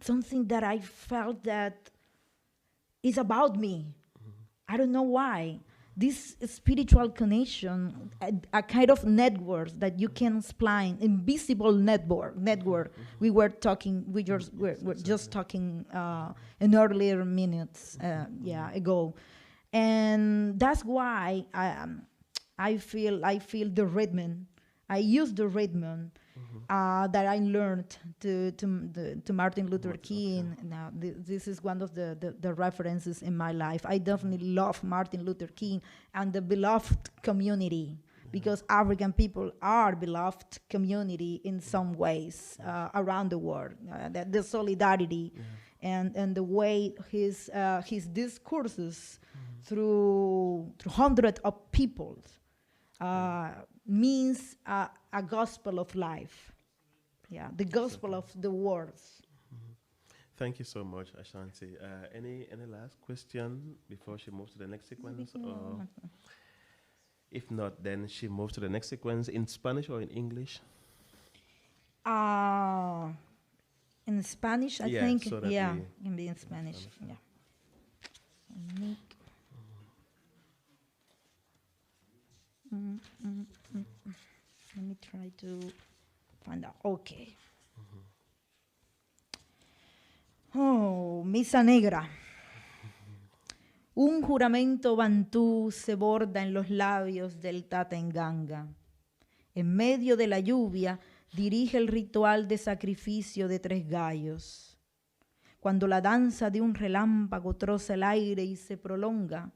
something that I felt that is about me. I don't know why. This spiritual connection, a kind of network that you can explain, invisible network. We were talking, we were just talking in earlier minutes, ago. And that's why I feel the rhythm. I use the rhythm that I learned to Martin Luther King. Now, this is one of the references in my life. I definitely love Martin Luther King and the beloved community, because African people are beloved community in some ways around the world. The solidarity and the way his discourses through hundreds of people means a gospel of life. Yeah, the gospel of the words. Thank you so much, Ashanti. Any last question before she moves to the next sequence? Or if not, then she moves to the next sequence in Spanish or in English? In Spanish, I Yeah, think. so that Yeah, we- can be in Spanish. Yeah. Let me try to find out. Okay. Oh, Misa Negra. Un juramento bantú se borda en los labios del Tatenganga. En medio de la lluvia dirige el ritual de sacrificio de 3 gallos. Cuando la danza de un relámpago troza el aire y se prolonga,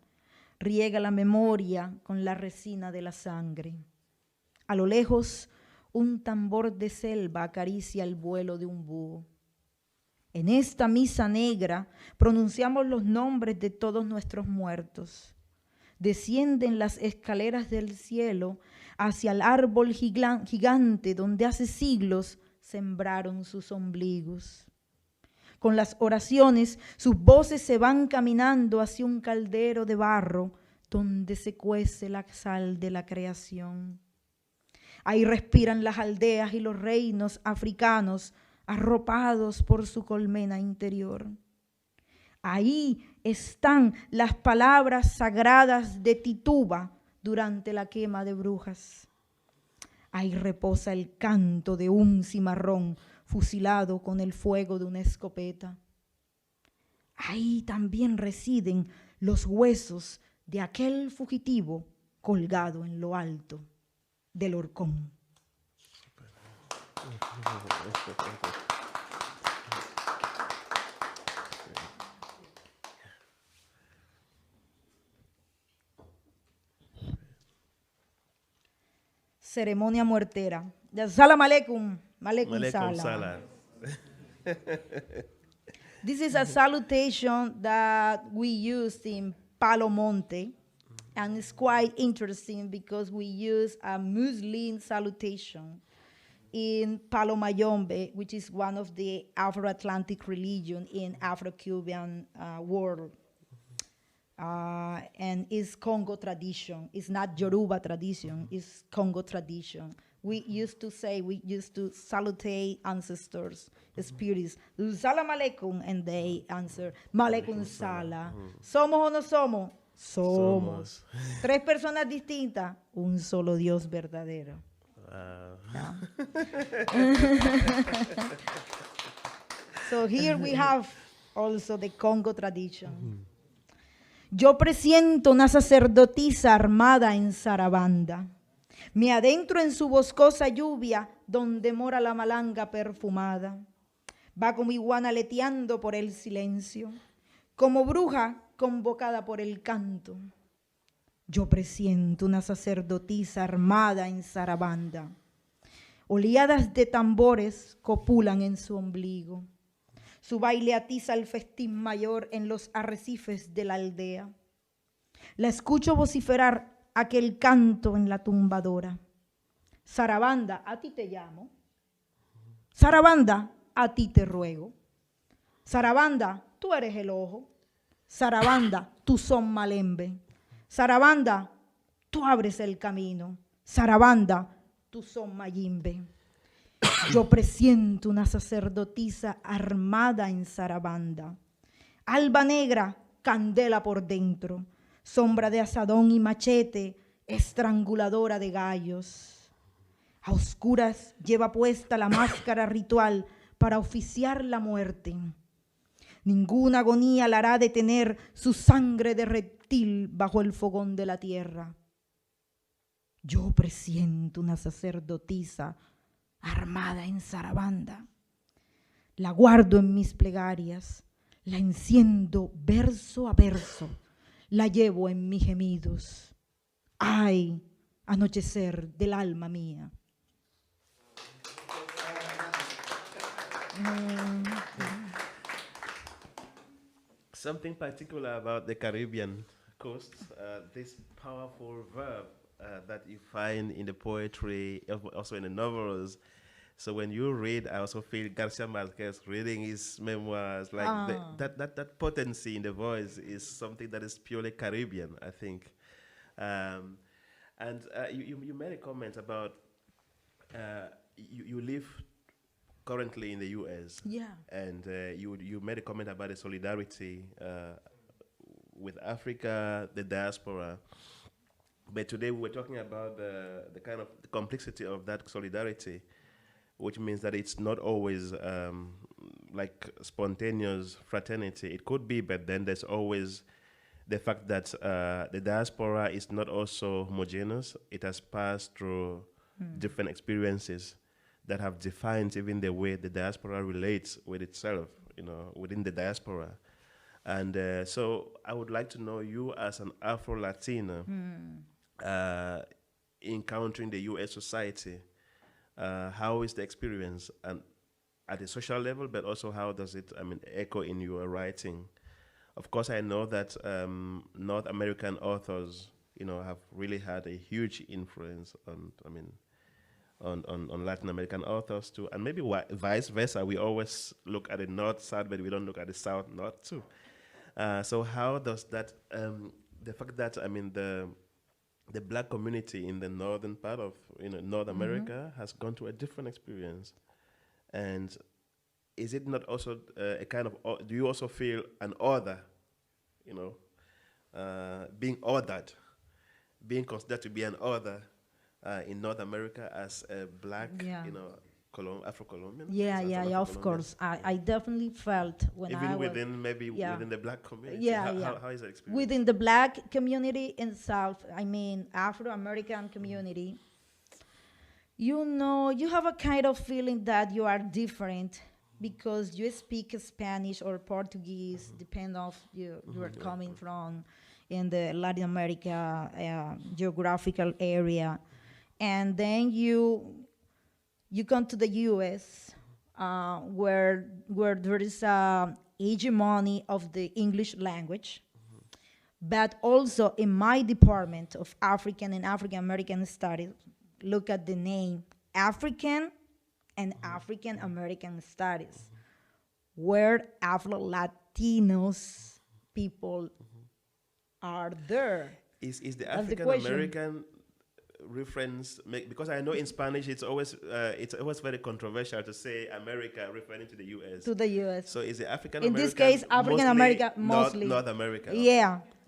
riega la memoria con la resina de la sangre. A lo lejos, un tambor de selva acaricia el vuelo de un búho. En esta misa negra pronunciamos los nombres de todos nuestros muertos. Descienden las escaleras del cielo hacia el árbol gigante donde hace siglos sembraron sus ombligos. Con las oraciones, sus voces se van caminando hacia un caldero de barro donde se cuece la sal de la creación. Ahí respiran las aldeas y los reinos africanos arropados por su colmena interior. Ahí están las palabras sagradas de Tituba durante la quema de brujas. Ahí reposa el canto de un cimarrón fusilado con el fuego de una escopeta. Ahí también residen los huesos de aquel fugitivo colgado en lo alto del horcón. Ceremonia muertera. Salam aleikum. Malaikum Malaikum salam. salam. This is a salutation that we used in Palo Monte, and it's quite interesting because we use a Muslim salutation in Palo Mayombe, which is one of the Afro-Atlantic religion in Afro-Cuban world. And it's Congo tradition. It's not Yoruba tradition, it's Congo tradition. We used to salutate ancestors, spirits, Salam aleikum, and they answer, Malaikum salam. ¿Somos o no somos? Somos. 3 personas distintas, un solo Dios verdadero. Yeah. So here we have also the Congo tradition. Yo presiento una sacerdotisa armada en zarabanda. Me adentro en su boscosa lluvia donde mora la malanga perfumada. Va como iguana aleteando por el silencio, como bruja convocada por el canto. Yo presiento una sacerdotisa armada en zarabanda. Oleadas de tambores copulan en su ombligo. Su baile atiza el festín mayor en los arrecifes de la aldea. La escucho vociferar aquel canto en la tumbadora. Zarabanda, a ti te llamo. Zarabanda, a ti te ruego. Zarabanda, tú eres el ojo. Zarabanda, tú son malembe. Zarabanda, tú abres el camino. Zarabanda, tú son mayimbe. Yo presiento una sacerdotisa armada en zarabanda. Alba negra, candela por dentro. Sombra de asadón y machete, estranguladora de gallos. A oscuras lleva puesta la máscara ritual para oficiar la muerte. Ninguna agonía la hará detener su sangre de reptil bajo el fogón de la tierra. Yo presiento una sacerdotisa armada en zarabanda. La guardo en mis plegarias, la enciendo verso a verso, la llevo en mis gemidos. ¡Ay, anochecer del alma mía! Something particular about the Caribbean coast, this powerful verb that you find in the poetry, also in the novels, So when you read, I also feel Garcia Marquez reading his memoirs, like that potency in the voice is something that is purely Caribbean, I think. And you made a comment about you live currently in the U.S. Yeah. And you made a comment about the solidarity with Africa, the diaspora. But today we were talking about the kind of the complexity of that solidarity, which means that it's not always like spontaneous fraternity. It could be, but then there's always the fact that the diaspora is not also homogeneous. It has passed through different experiences that have defined even the way the diaspora relates with itself, within the diaspora. And so I would like to know, you as an Afro-Latina, encountering the U.S. society, how is the experience, and at a social level, but also how does it, echo in your writing? Of course, I know that North American authors, have really had a huge influence on Latin American authors too, and maybe vice versa. We always look at the North side, but we don't look at the South North too. So how does that, the fact that the Black community in the northern part of North America has gone through a different experience, and is it not also a kind of, do you also feel an order, being ordered, being considered to be an order in North America as a Black, Afro-Colombian? Yeah, of course. I definitely felt when even I was... within within the Black community? How is that experience? Within the Black community in South, Afro-American community, you have a kind of feeling that you are different because you speak Spanish or Portuguese, depend of you are coming from in the Latin America geographical area. And then you come to the U.S., where there is a hegemony of the English language, but also in my department of African and African American Studies, look at the name African and African American Studies, where Afro-Latinos people are there. Is the African American reference, because I know in Spanish it's always very controversial to say America referring to the U.S. To the U.S. So is the African in American, this case African America mostly North America?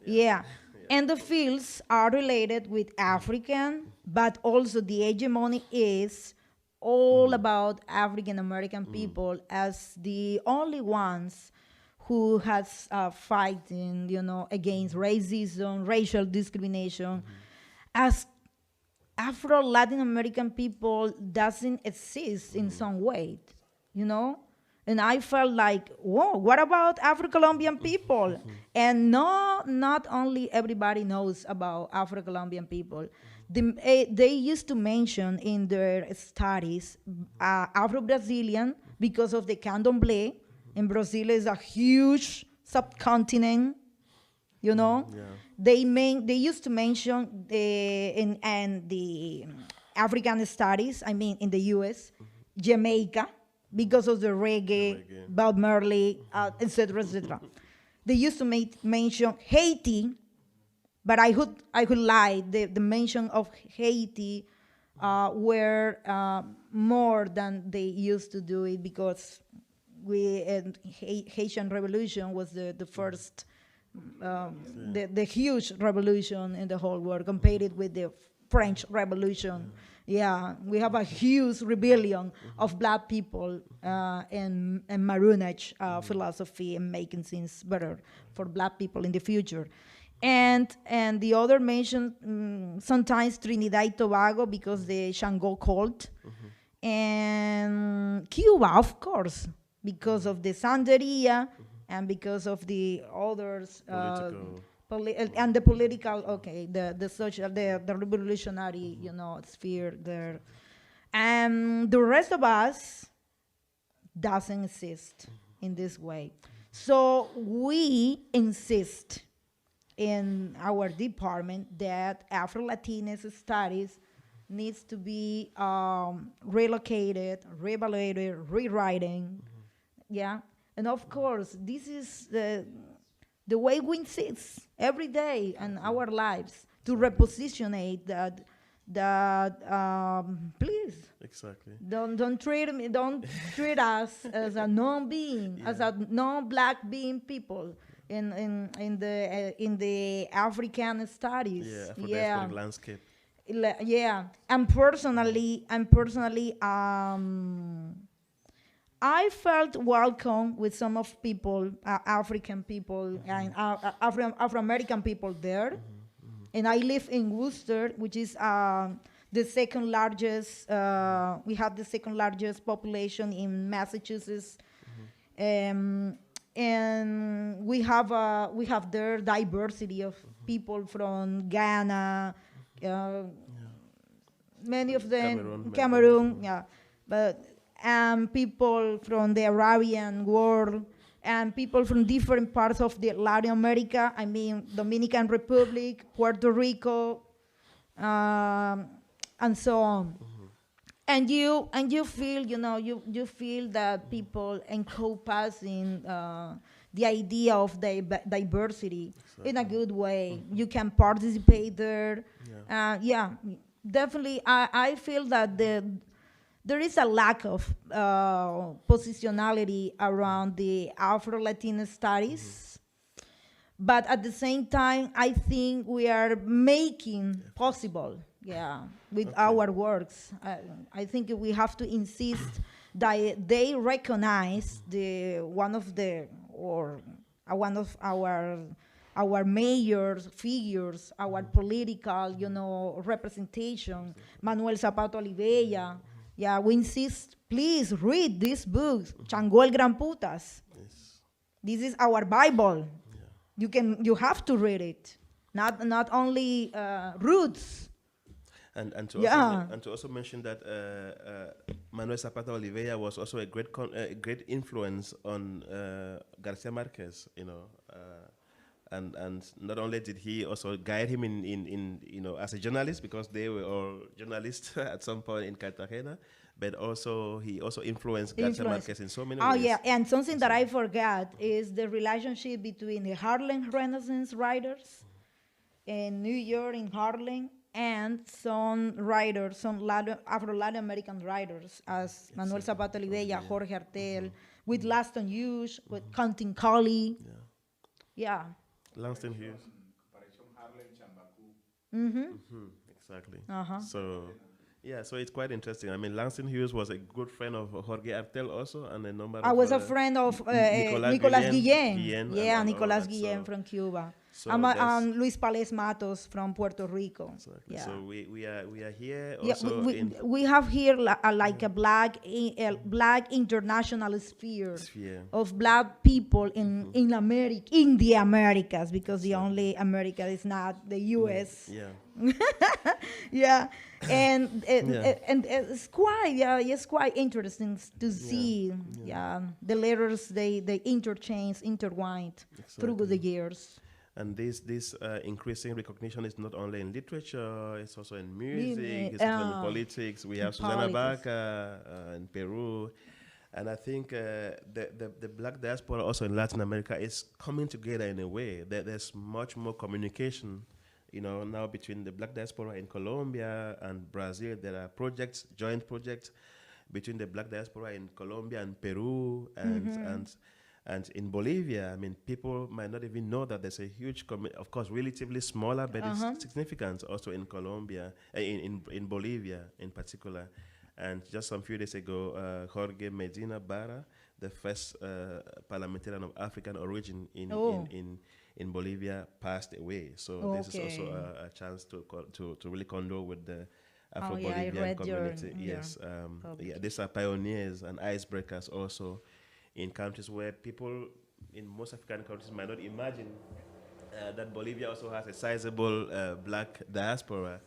Yeah. And the fields are related with African, but also the hegemony is all about African American people as the only ones who has fighting, against racism, racial discrimination, as Afro-Latin American people doesn't exist in some way, And I felt like, whoa, what about Afro-Colombian people? And not only everybody knows about Afro-Colombian people. They used to mention in their studies Afro-Brazilian because of the candomblé. And Brazil is a huge subcontinent, They used to mention in the African studies, in the U.S., Jamaica, because of the reggae, Bob Marley, etc., etc. They used to mention Haiti, but I could lie. The mention of Haiti were more than they used to do it because Haitian Revolution was the first, the huge revolution in the whole world compared with the French Revolution. Yeah, we have a huge rebellion of Black people and Maroonage philosophy and making things better for Black people in the future. And the other mention, sometimes Trinidad and Tobago because the Shango cult. And Cuba, of course, because of the Santeria and because of the others, and the political, the social, the revolutionary, sphere there. And the rest of us doesn't exist in this way. So we insist in our department that Afro-Latinx studies needs to be relocated, reevaluated, rewriting. Yeah, and of course, this is the way we insist every day in our lives to repositionate that please Exactly. don't treat us as a non-being, as a non-black being people in the African studies. Yeah, Afro-diasporic landscape. Yeah, and personally, I felt welcome with some of people, African people and Afro-American people there. And I live in Worcester, which is the second largest, we have the second largest population in Massachusetts. And we have there diversity of people from Ghana, many of them Cameroon, yeah, but people from the Arabian world, and people from different parts of the Latin America. I mean, Dominican Republic, Puerto Rico, and so on. And you feel, you feel that people encompassing the idea of diversity in a good way. You can participate there. Yeah, definitely. I feel that there is a lack of positionality around the Afro-Latin studies. But at the same time, I think we are making possible, with our works. I think we have to insist that they recognize one of our major figures, our political, representation, Manuel Zapata Olivella. Yeah, we insist, please read this book, Changó el Gran Putas. Yes. This is our Bible. You have to read it, not only roots. And to also mention that Manuel Zapata Olivella was also a great influence on Garcia Marquez, and not only did he also guide him in as a journalist, because they were all journalists at some point in Cartagena, but also he also influenced Garcia Marquez in so many ways. Oh yeah, and something that I forgot is the relationship between the Harlem Renaissance writers in New York, in Harlem, and some writers, some Afro-Latin American writers, as Manuel Zapata Olivella, Jorge Artel, with Langston Hughes, with Quentin Colley. Yeah. Langston Hughes. Exactly. So it's quite interesting. I mean, Langston Hughes was a good friend of Jorge Artel also, and a number I was a friend of Nicolas Guillen. Yeah, Nicolas Guillen from Cuba. So I'm Luis Pales Matos from Puerto Rico. Exactly. Yeah. So we are here yeah, also we have here like a black international sphere of black people in the Americas, because the only America is not the U.S. Yeah, and it's quite interesting to see. The letters they intertwined through the years. And this increasing recognition is not only in literature, it's also in music, it's also in politics. We have Susana Baca in Peru. And I think the black diaspora also in Latin America is coming together in a way. There's much more communication, now between the black diaspora in Colombia and Brazil. There are joint projects between the black diaspora in Colombia and Peru and in Bolivia. I mean, people might not even know that there's a huge, of course, relatively smaller, but it's significant also in Colombia, in Bolivia in particular. And just some few days ago, Jorge Medina Barra, the first parliamentarian of African origin in Bolivia, passed away. So this is also a chance to really condole with the Afro-Bolivian community. These are pioneers and icebreakers also in countries where people in most African countries might not imagine that Bolivia also has a sizable black diaspora.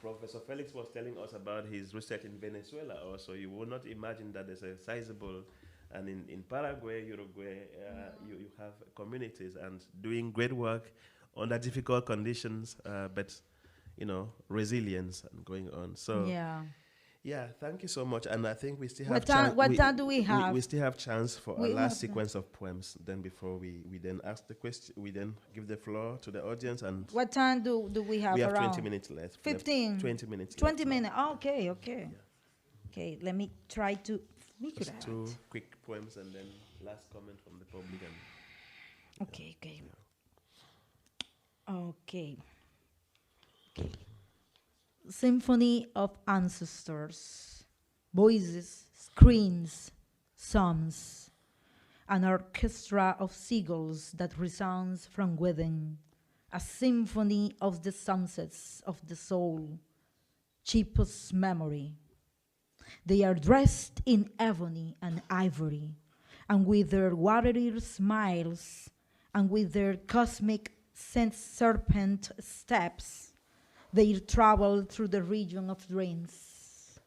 Professor Felix was telling us about his research in Venezuela also. You would not imagine that there's a sizable, and in Paraguay, Uruguay, you have communities and doing great work under difficult conditions, but resilience and going on. So yeah, thank you so much. And I think we still have what time do we have? We still have chance for a last sequence of poems. Then before we then ask the question, we then give the floor to the audience. And what time do we have? We have around? 20 minutes left. 15. 20 minutes. 20 minutes. Oh, okay. Okay. Let me try to figure Just out. 2 quick poems and then last comment from the public. And Okay. Symphony of ancestors, voices, screams, songs, an orchestra of seagulls that resounds from within, a symphony of the sunsets of the soul, cheapest memory. They are dressed in ebony and ivory, and with their watery smiles, and with their cosmic serpent steps, they travel through the region of dreams.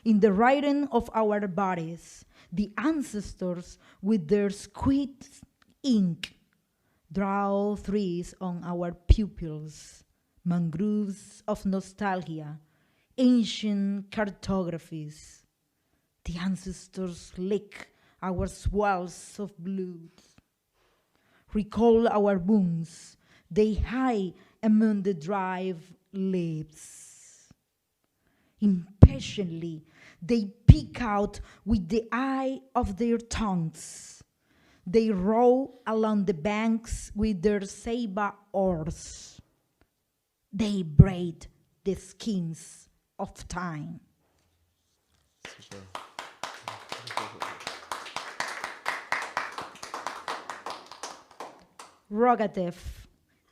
In the writing of our bodies, the ancestors with their squid ink draw trees on our pupils, mangroves of nostalgia, ancient cartographies. The ancestors lick our swells of blood, recall our wounds, they hide among the dry leaves. Impatiently, they peek out with the eye of their tongues. They row along the banks with their saber oars. They braid the skeins of time. Super. Rogative.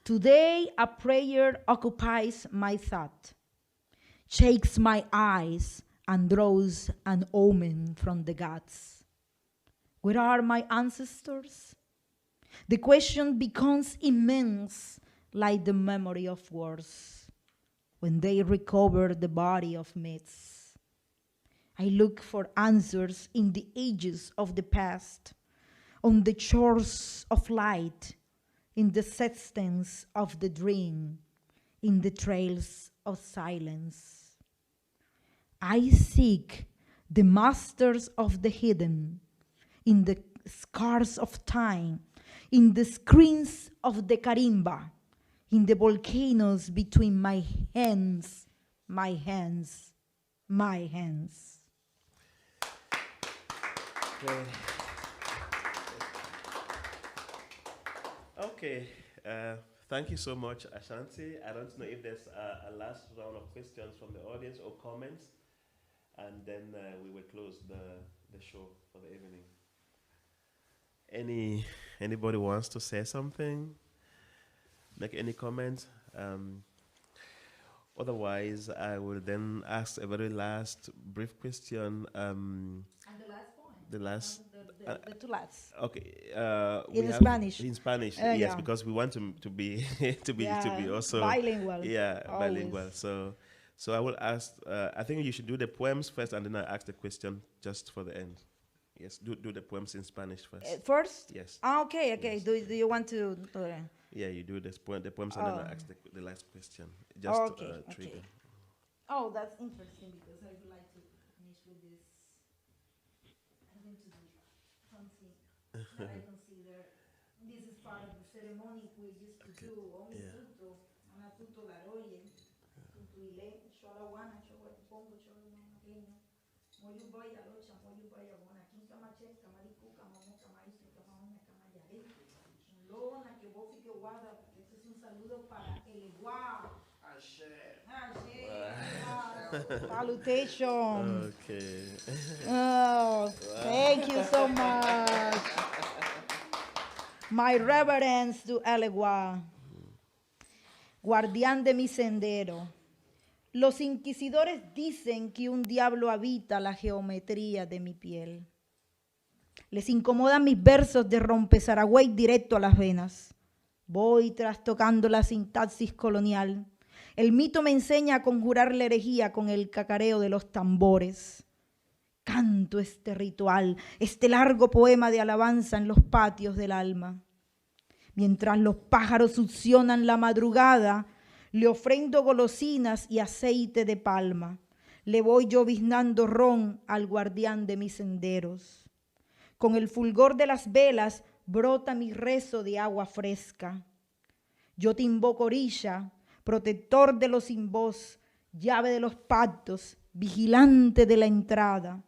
Today a prayer occupies my thought, shakes my eyes, and draws an omen from the gods. Where are my ancestors? The question becomes immense, like the memory of wars, when they recover the body of myths. I look for answers in the ages of the past, on the shores of light, in the substance of the dream, in the trails of silence. I seek the masters of the hidden, in the scars of time, in the screens of the carimba, in the volcanoes between my hands, my hands, my hands. Okay, thank you so much, Ashanti. I don't know if there's a last round of questions from the audience or comments, and then we will close the show for the evening. Anybody wants to say something? Make any comments? Otherwise, I will then ask a very last brief question. And the last point? The last. The two last. Okay. In Spanish. In Spanish, yes, yeah. because we want to be to be also bilingual. Yeah, always. bilingual. So I will ask. I think you should do the poems first, and then I ask the question just for the end. Yes, do the poems in Spanish first. First? Yes. Okay. Yes. Do you want to? Yeah, you do the poems, and then I ask the last question. Just Okay. trigger. Oh, that's interesting because I would like to finish with this. I'm going to do something that I consider this is part of the ceremony we used to do. Ana tuto la roye, tuto ile, shola wana, shola pongo, shola wana kenya. Moyu boya locha, moyu boya wana, kinka mache, kamariku, kamamo, kamaisu, kamamo, kamayare. Lona que vos fique guarda, porque este es un saludo para el guau. Salutation. Okay. Oh, thank you so much. My reverence to Elegua, guardián de mi sendero. Los inquisidores dicen que un diablo habita la geometría de mi piel. Les incomodan mis versos de rompezaragüey directo a las venas. Voy trastocando la sintaxis colonial. El mito me enseña a conjurar la herejía con el cacareo de los tambores. Canto este ritual, este largo poema de alabanza en los patios del alma. Mientras los pájaros succionan la madrugada, Le ofrendo golosinas y aceite de palma. Le voy lloviznando ron al guardián de mis senderos. Con el fulgor de las velas brota mi rezo de agua fresca. Yo te invoco, orilla, protector de los sin voz, llave de los pactos, vigilante de la entrada.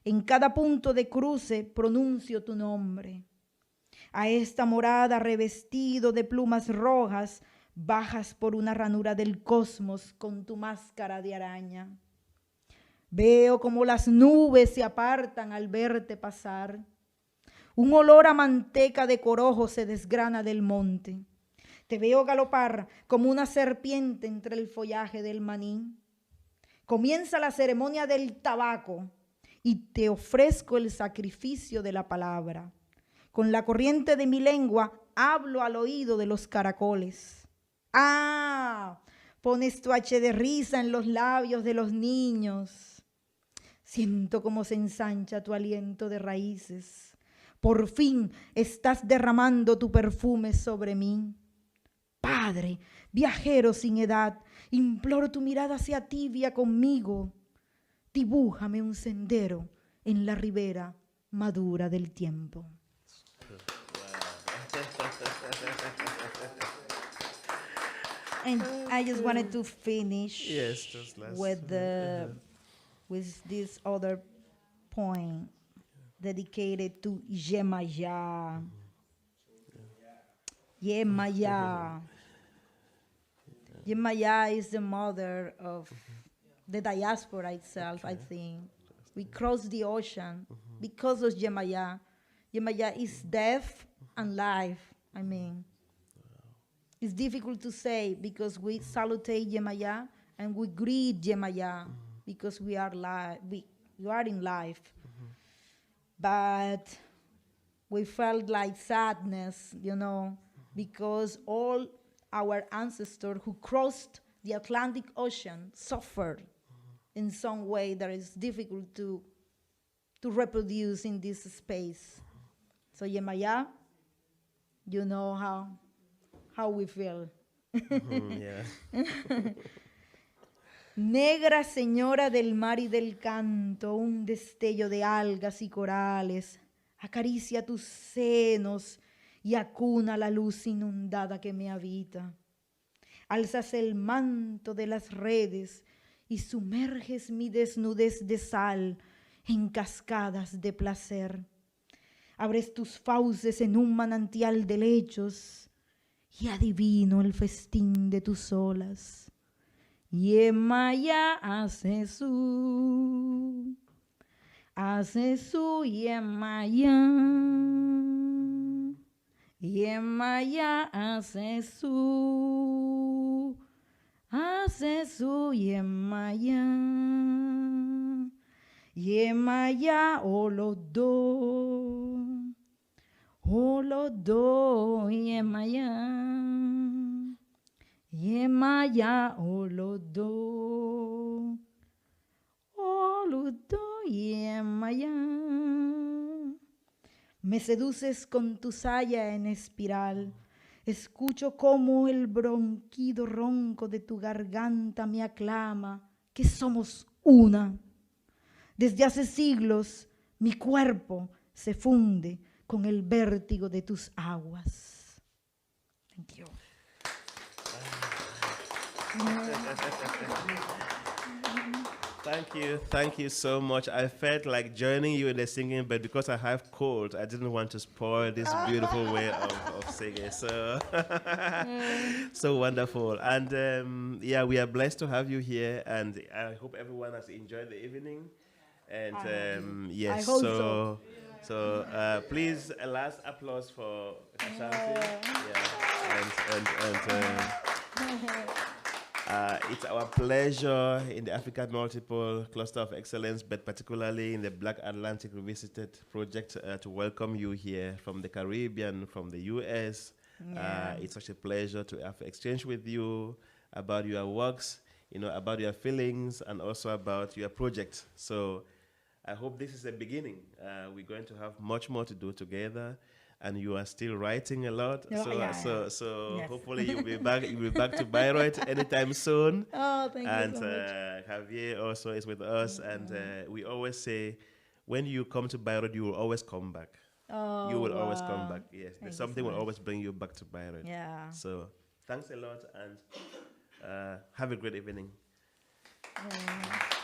En cada punto de cruce pronuncio tu nombre. A esta morada revestido de plumas rojas, bajas por una ranura del cosmos con tu máscara de araña. Veo como las nubes se apartan al verte pasar. Un olor a manteca de corojo se desgrana del monte. Te veo galopar como una serpiente entre el follaje del maní. Comienza la ceremonia del tabaco y te ofrezco el sacrificio de la palabra. Con la corriente de mi lengua hablo al oído de los caracoles. ¡Ah! Pones tu H de risa en los labios de los niños. Siento cómo se ensancha tu aliento de raíces. Por fin estás derramando tu perfume sobre mí. Padre, viajero sin edad, imploro tu mirada hacia tibia conmigo. Dibújame un sendero en la ribera madura del tiempo. And I just wanted to finish with this other poem dedicated to Yemaya. Yemaya. Yemaya is the mother of the diaspora itself, I think. We crossed the ocean because of Yemaya. Yemaya is deaf and live, I mean. It's difficult to say because we salutate Yemaya and we greet Yemaya because we are in life. But we felt like sadness, you know, because all our ancestors who crossed the Atlantic Ocean suffered in some way that is difficult to reproduce in this space. So Yemaya, you know how we feel. Negra señora del mar y del canto, un destello de algas y corales, acaricia tus senos y acuna la luz inundada que me habita. Alzas el manto de las redes y sumerges mi desnudez de sal en cascadas de placer. Abres tus fauces en un manantial de lechos y adivino el festín de tus olas. Yemaya hace su Yemaya. Yemaya hace su Yemaya. Yemaya olodo Yemaya. Yemaya olodo Yemaya. Me seduces con tu saya en espiral. Escucho cómo el bronquido ronco de tu garganta me aclama que somos una. Desde hace siglos mi cuerpo se funde con el vértigo de tus aguas. Thank you. Thank you so much. I felt like joining you in the singing, but because I have cold, I didn't want to spoil this beautiful way of singing. So, so wonderful. And yeah, we are blessed to have you here, and I hope everyone has enjoyed the evening. And yes, I hope so. So please, a last applause for Ashanti. It's our pleasure in the African Multiple Cluster of Excellence, but particularly in the Black Atlantic Revisited project, to welcome you here from the Caribbean, from the US. It's such a pleasure to have exchange with you about your works, you know, about your feelings, and also about your project. So I hope this is the beginning. We're going to have much more to do together. and you are still writing a lot. Oh, yeah, So Yes. hopefully you'll be back. You'll be back to Bayreuth anytime soon. Oh, thank And you so much. Javier also is with us, and we always say, when you come to Bayreuth, you will always come back. Oh, You will always come wow. back. Yes, Thank you something so will much. always bring you back to Bayreuth. Yeah. So thanks a lot, and have a great evening. Yeah.